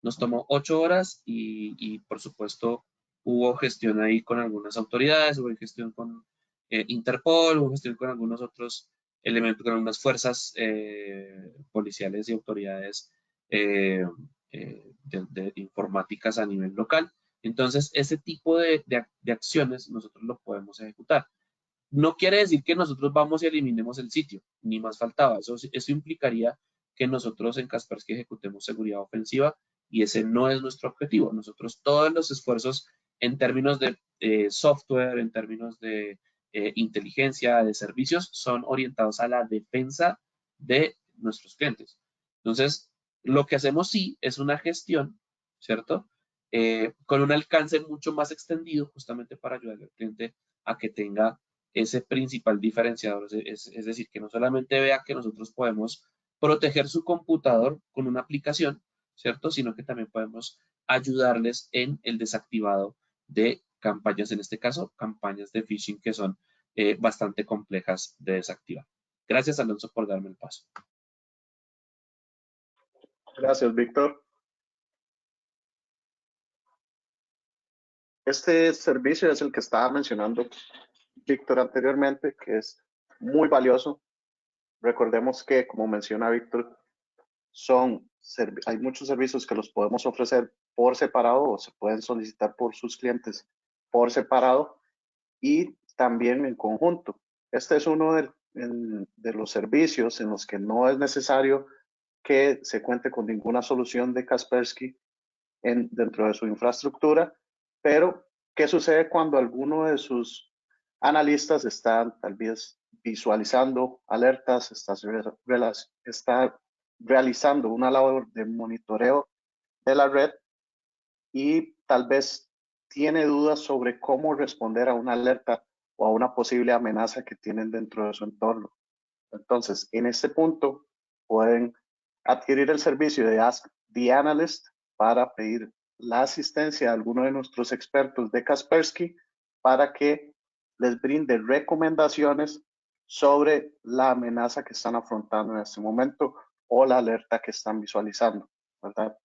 Nos tomó 8 horas y por supuesto, hubo gestión ahí con algunas autoridades, hubo gestión con Interpol, hubo gestión con algunos otros elementos, con algunas fuerzas policiales y autoridades de informáticas a nivel local. Entonces, ese tipo de acciones nosotros lo podemos ejecutar. No quiere decir que nosotros vamos y eliminemos el sitio, ni más faltaba. Eso implicaría que nosotros en Kaspersky ejecutemos seguridad ofensiva y ese no es nuestro objetivo. Nosotros todos los esfuerzos en términos de software, en términos de inteligencia, de servicios, son orientados a la defensa de nuestros clientes. Entonces, lo que hacemos sí es una gestión, ¿cierto? Con un alcance mucho más extendido, justamente para ayudar al cliente a que tenga ese principal diferenciador, es decir, que no solamente vea que nosotros podemos proteger su computador con una aplicación, ¿cierto? Sino que también podemos ayudarles en el desactivado de campañas, en este caso, campañas de phishing que son bastante complejas de desactivar. Gracias, Alonso, por darme el paso. Gracias, Víctor. Este servicio es el que estaba mencionando Víctor anteriormente, que es muy valioso. Recordemos que, como menciona Víctor, hay muchos servicios que los podemos ofrecer por separado o se pueden solicitar por sus clientes por separado y también en conjunto. Este es uno de los servicios en los que no es necesario que se cuente con ninguna solución de Kaspersky dentro de su infraestructura, pero ¿qué sucede cuando alguno de sus analistas está tal vez visualizando alertas, está realizando una labor de monitoreo de la red y tal vez tiene dudas sobre cómo responder a una alerta o a una posible amenaza que tienen dentro de su entorno? Entonces, en este punto, pueden adquirir el servicio de Ask the Analyst para pedir la asistencia de alguno de nuestros expertos de Kaspersky para que les brinde recomendaciones sobre la amenaza que están afrontando en este momento o la alerta que están visualizando, ¿verdad?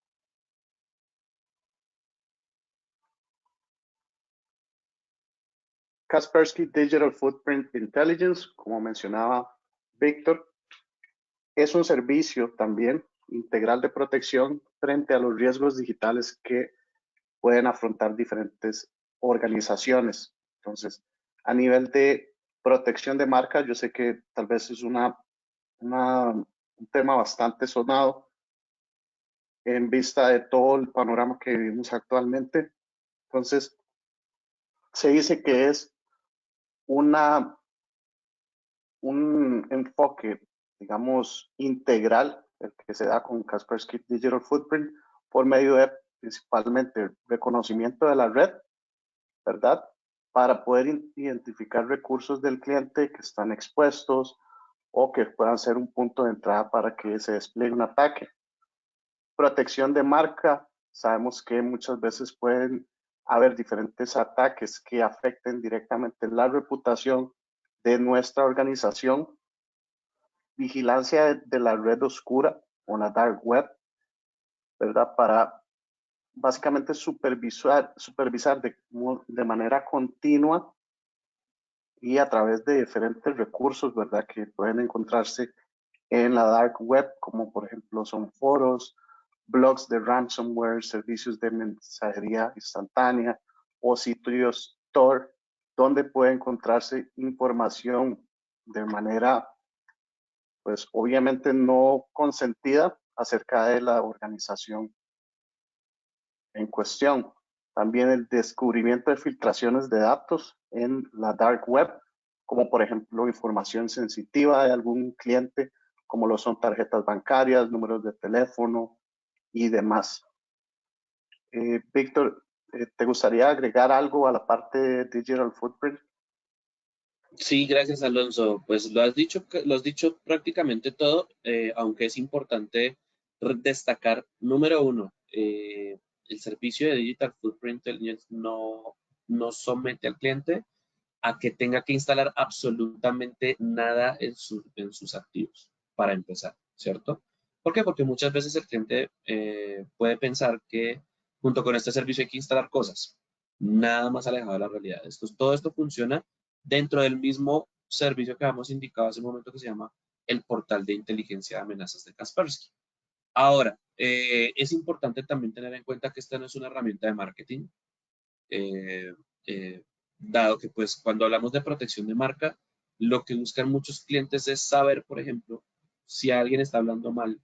Kaspersky Digital Footprint Intelligence, como mencionaba Víctor, es un servicio también integral de protección frente a los riesgos digitales que pueden afrontar diferentes organizaciones. Entonces, a nivel de protección de marca, yo sé que tal vez es un tema bastante sonado en vista de todo el panorama que vivimos actualmente. Entonces, se dice que es un enfoque, digamos, integral, el que se da con Kaspersky Digital Footprint por medio de principalmente reconocimiento de la red, ¿verdad? Para poder identificar recursos del cliente que están expuestos o que puedan ser un punto de entrada para que se despliegue un ataque. Protección de marca. Sabemos que muchas veces pueden haber diferentes ataques que afecten directamente la reputación de nuestra organización. Vigilancia de la red oscura o la dark web, ¿verdad? Para básicamente supervisar de manera continua y a través de diferentes recursos, ¿verdad? Que pueden encontrarse en la dark web, como por ejemplo son foros, blogs de ransomware, servicios de mensajería instantánea o sitios Tor, donde puede encontrarse información de manera, pues obviamente no consentida acerca de la organización en cuestión. También el descubrimiento de filtraciones de datos en la dark web, como por ejemplo información sensitiva de algún cliente, como lo son tarjetas bancarias, números de teléfono y demás. Víctor, ¿te gustaría agregar algo a la parte de Digital Footprint? Sí, gracias, Alonso. Pues lo has dicho prácticamente todo, aunque es importante destacar, número uno, el servicio de Digital Footprint Intelligence no somete al cliente, a que tenga que instalar absolutamente nada en sus activos para empezar, ¿cierto? ¿Por qué? Porque muchas veces el cliente puede pensar que junto con este servicio hay que instalar cosas, nada más alejado de la realidad. Todo esto funciona dentro del mismo servicio que habíamos indicado hace un momento, que se llama el portal de inteligencia de amenazas de Kaspersky. Ahora, es importante también tener en cuenta que esta no es una herramienta de marketing, dado que pues cuando hablamos de protección de marca, lo que buscan muchos clientes es saber, por ejemplo, si alguien está hablando mal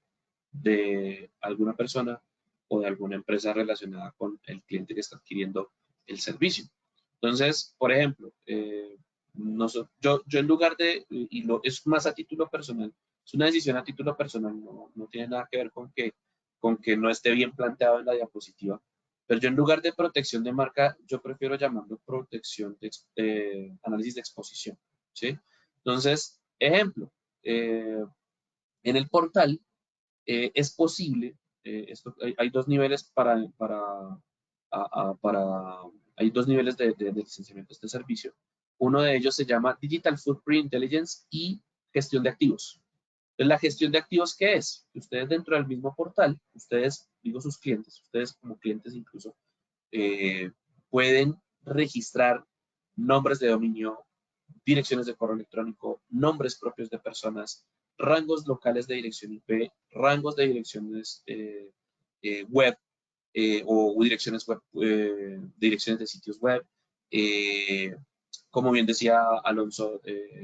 de alguna persona o de alguna empresa relacionada con el cliente que está adquiriendo el servicio. Entonces, por ejemplo, yo en lugar de, es más a título personal, es una decisión a título personal, no tiene nada que ver con que no esté bien planteado en la diapositiva, pero yo en lugar de protección de marca, yo prefiero llamarlo protección de análisis de exposición, ¿sí? Entonces, ejemplo, en el portal es posible, hay dos niveles hay dos niveles de licenciamiento de este servicio. Uno de ellos se llama Digital Footprint Intelligence y gestión de activos. Entonces, la gestión de activos, ¿qué es? Ustedes dentro del mismo portal, ustedes, digo sus clientes, ustedes como clientes incluso, pueden registrar nombres de dominio, direcciones de correo electrónico, nombres propios de personas, rangos locales de dirección IP, rangos de direcciones web o direcciones web, direcciones de sitios web, como bien decía Alonso,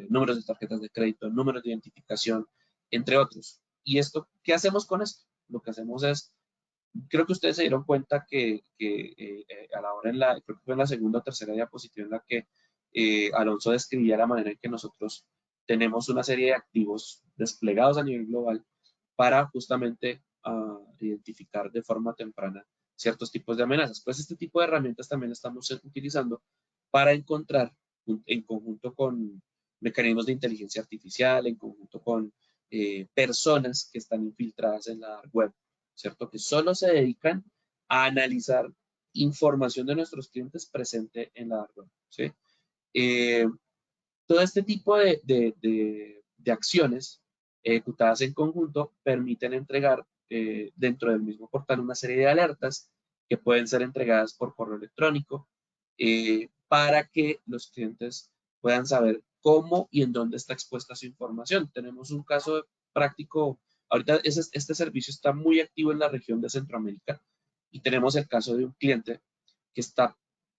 números de tarjetas de crédito, números de identificación, entre otros. ¿Y esto qué hacemos con esto? Lo que hacemos es, creo que ustedes se dieron cuenta que a la hora, creo que fue en la segunda o tercera diapositiva en la que Alonso describía la manera en que nosotros tenemos una serie de activos desplegados a nivel global para justamente identificar de forma temprana ciertos tipos de amenazas. Pues este tipo de herramientas también estamos utilizando para encontrar, en conjunto con mecanismos de inteligencia artificial, en conjunto con personas que están infiltradas en la dark web, ¿cierto? Que solo se dedican a analizar información de nuestros clientes presente en la dark web, ¿sí? Todo este tipo de acciones ejecutadas en conjunto permiten entregar dentro del mismo portal una serie de alertas que pueden ser entregadas por correo electrónico para que los clientes puedan saber cómo y en dónde está expuesta su información. Tenemos un caso práctico, ahorita este servicio está muy activo en la región de Centroamérica y tenemos el caso de un cliente que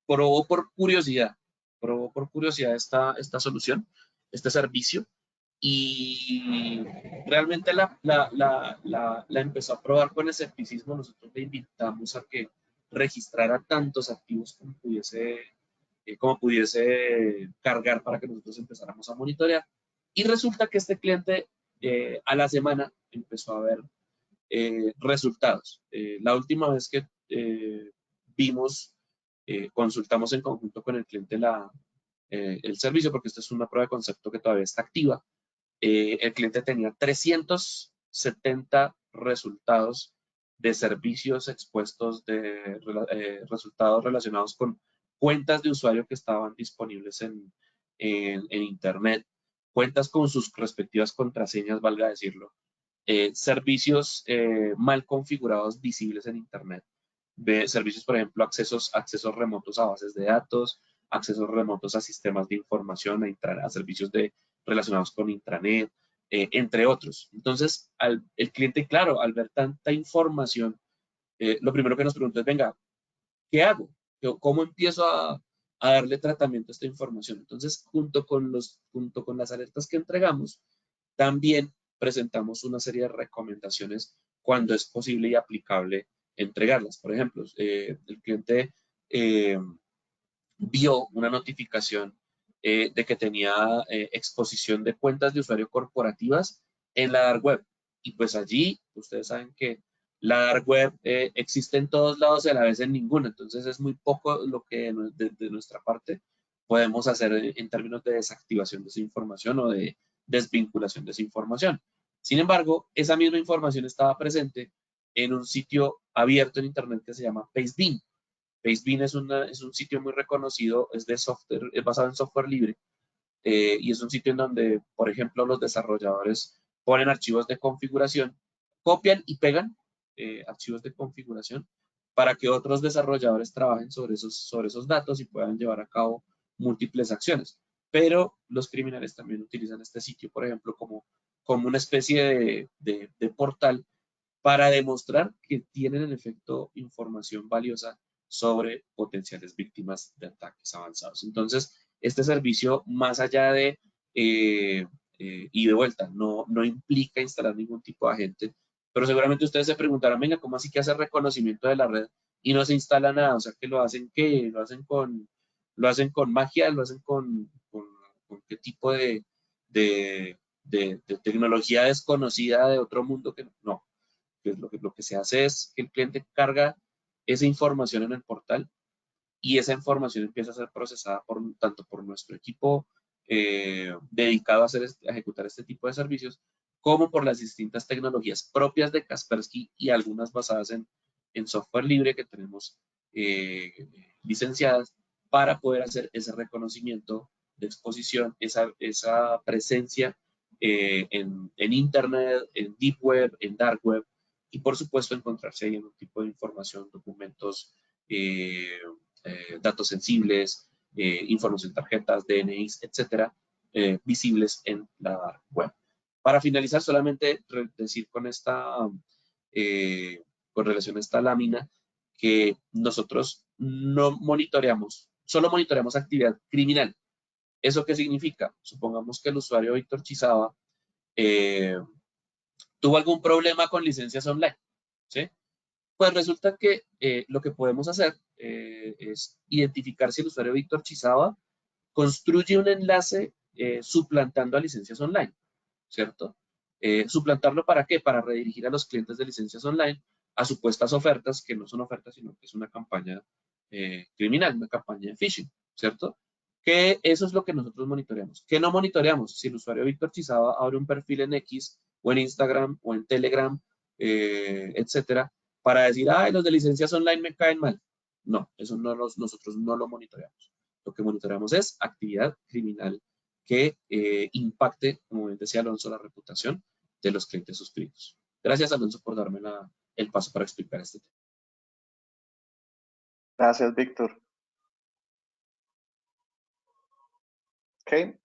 probó por curiosidad esta solución, este servicio, y realmente la empezó a probar con escepticismo. Nosotros le invitamos a que registrara tantos activos como pudiese cargar para que nosotros empezáramos a monitorear. Y resulta que este cliente a la semana empezó a ver resultados. La última vez que consultamos en conjunto con el cliente el servicio, porque esta es una prueba de concepto que todavía está activa, el cliente tenía 370 resultados de servicios expuestos de resultados relacionados con cuentas de usuario que estaban disponibles en Internet, cuentas con sus respectivas contraseñas, valga decirlo, servicios mal configurados visibles en Internet, de servicios, por ejemplo, accesos remotos a bases de datos, accesos remotos a sistemas de información, a servicios relacionados con intranet, entre otros. Entonces, el cliente, claro, al ver tanta información, lo primero que nos pregunta es, venga, ¿qué hago? ¿Cómo empiezo a darle tratamiento a esta información? Entonces, junto con las alertas que entregamos, también presentamos una serie de recomendaciones cuando es posible y aplicable entregarlas. Por ejemplo, el cliente vio una notificación de que tenía exposición de cuentas de usuario corporativas en la dark web. Y pues allí, ustedes saben que la dark web existe en todos lados y a la vez en ninguna. Entonces es muy poco lo que de nuestra parte podemos hacer en términos de desactivación de esa información o de desvinculación de esa información. Sin embargo, esa misma información estaba presente en un sitio abierto en Internet que se llama Pastebin. Pastebin es un sitio muy reconocido, es de software, es basado en software libre, y es un sitio en donde, por ejemplo, los desarrolladores ponen archivos de configuración, copian y pegan archivos de configuración para que otros desarrolladores trabajen sobre esos datos y puedan llevar a cabo múltiples acciones. Pero los criminales también utilizan este sitio, por ejemplo, como una especie de portal para demostrar que tienen en efecto información valiosa sobre potenciales víctimas de ataques avanzados. Entonces, este servicio, más allá y de vuelta, no implica instalar ningún tipo de agente, pero seguramente ustedes se preguntarán, venga, ¿cómo así que hace reconocimiento de la red y no se instala nada? O sea, que lo hacen, ¿qué? ¿Lo hacen con magia? ¿Lo hacen con qué tipo de tecnología desconocida de otro mundo? Que no, que lo que se hace es que el cliente carga esa información en el portal y esa información empieza a ser procesada tanto por nuestro equipo dedicado a ejecutar este tipo de servicios, como por las distintas tecnologías propias de Kaspersky y algunas basadas en software libre que tenemos eh, licenciadas para poder hacer ese reconocimiento de exposición, esa presencia en Internet, en Deep Web, en Dark Web, y por supuesto encontrarse ahí en un tipo de información, documentos, datos sensibles, información, tarjetas, DNIs, etcétera, visibles en la web. Para finalizar, solamente decir eh, con relación a esta lámina, que nosotros no monitoreamos, solo monitoreamos actividad criminal. ¿Eso qué significa? Supongamos que el usuario Víctor Chizaba eh, tuvo algún problema con licencias online, ¿sí? Pues resulta que lo que podemos hacer es identificar si el usuario Víctor Chizaba construye un enlace suplantando a licencias online, ¿cierto? ¿Suplantarlo para qué? Para redirigir a los clientes de licencias online a supuestas ofertas, que no son ofertas, sino que es una campaña criminal, una campaña de phishing, ¿cierto? Que eso es lo que nosotros monitoreamos. ¿Qué no monitoreamos? Si el usuario Víctor Chizaba abre un perfil en X o en Instagram o en Telegram, etcétera, para decir, ay, los de licencias online me caen mal. No, eso nosotros no lo monitoreamos. Lo que monitoreamos es actividad criminal que impacte, como bien decía Alonso, la reputación de los clientes suscritos. Gracias, Alonso, por darme el paso para explicar este tema. Gracias, Víctor. Ok.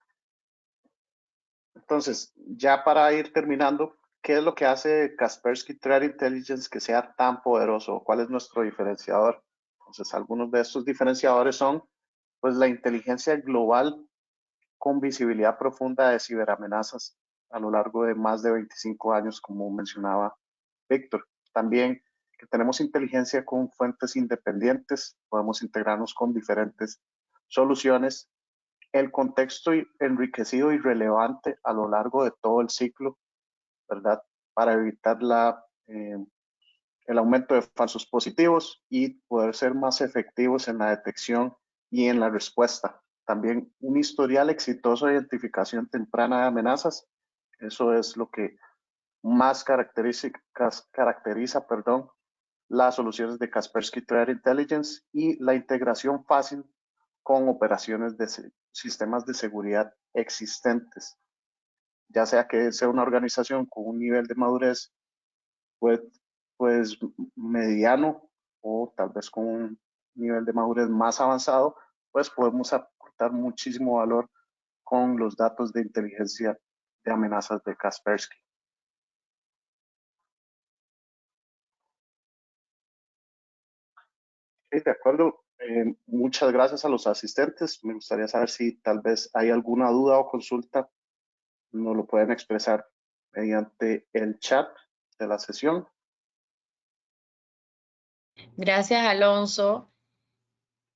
Entonces, ya para ir terminando, ¿qué es lo que hace Kaspersky Threat Intelligence que sea tan poderoso? ¿Cuál es nuestro diferenciador? Entonces, algunos de estos diferenciadores son, pues, la inteligencia global con visibilidad profunda de ciberamenazas a lo largo de más de 25 años, como mencionaba Víctor. También que tenemos inteligencia con fuentes independientes, podemos integrarnos con diferentes soluciones, el contexto enriquecido y relevante a lo largo de todo el ciclo, ¿verdad? Para evitar el aumento de falsos positivos y poder ser más efectivos en la detección y en la respuesta. También un historial exitoso de identificación temprana de amenazas. Eso es lo que más caracteriza, las soluciones de Kaspersky Threat Intelligence y la integración fácil con operaciones de sistemas de seguridad existentes, ya sea que sea una organización con un nivel de madurez pues, pues mediano o tal vez con un nivel de madurez más avanzado, pues podemos aportar muchísimo valor con los datos de inteligencia de amenazas de Kaspersky. Sí, de acuerdo. Muchas gracias a los asistentes. Me gustaría saber si tal vez hay alguna duda o consulta. Nos lo pueden expresar mediante el chat de la sesión. Gracias, Alonso.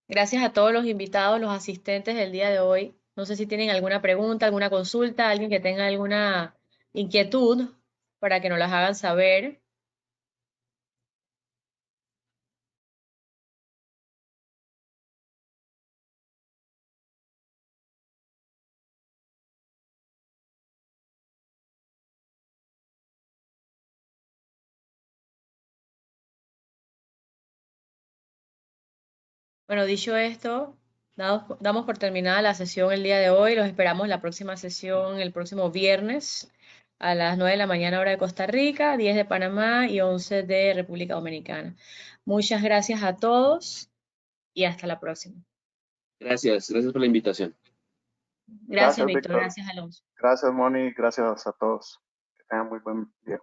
Gracias a todos los invitados, los asistentes del día de hoy. No sé si tienen alguna pregunta, alguna consulta, alguien que tenga alguna inquietud para que nos las hagan saber. Bueno, dicho esto, damos por terminada la sesión el día de hoy. Los esperamos en la próxima sesión el próximo viernes a las 9 de la mañana hora de Costa Rica, 10 de Panamá y 11 de República Dominicana. Muchas gracias a todos y hasta la próxima. Gracias por la invitación. Gracias, Víctor. Víctor. Gracias, Alonso. Gracias, Moni. Gracias a todos. Que tengan muy buen día.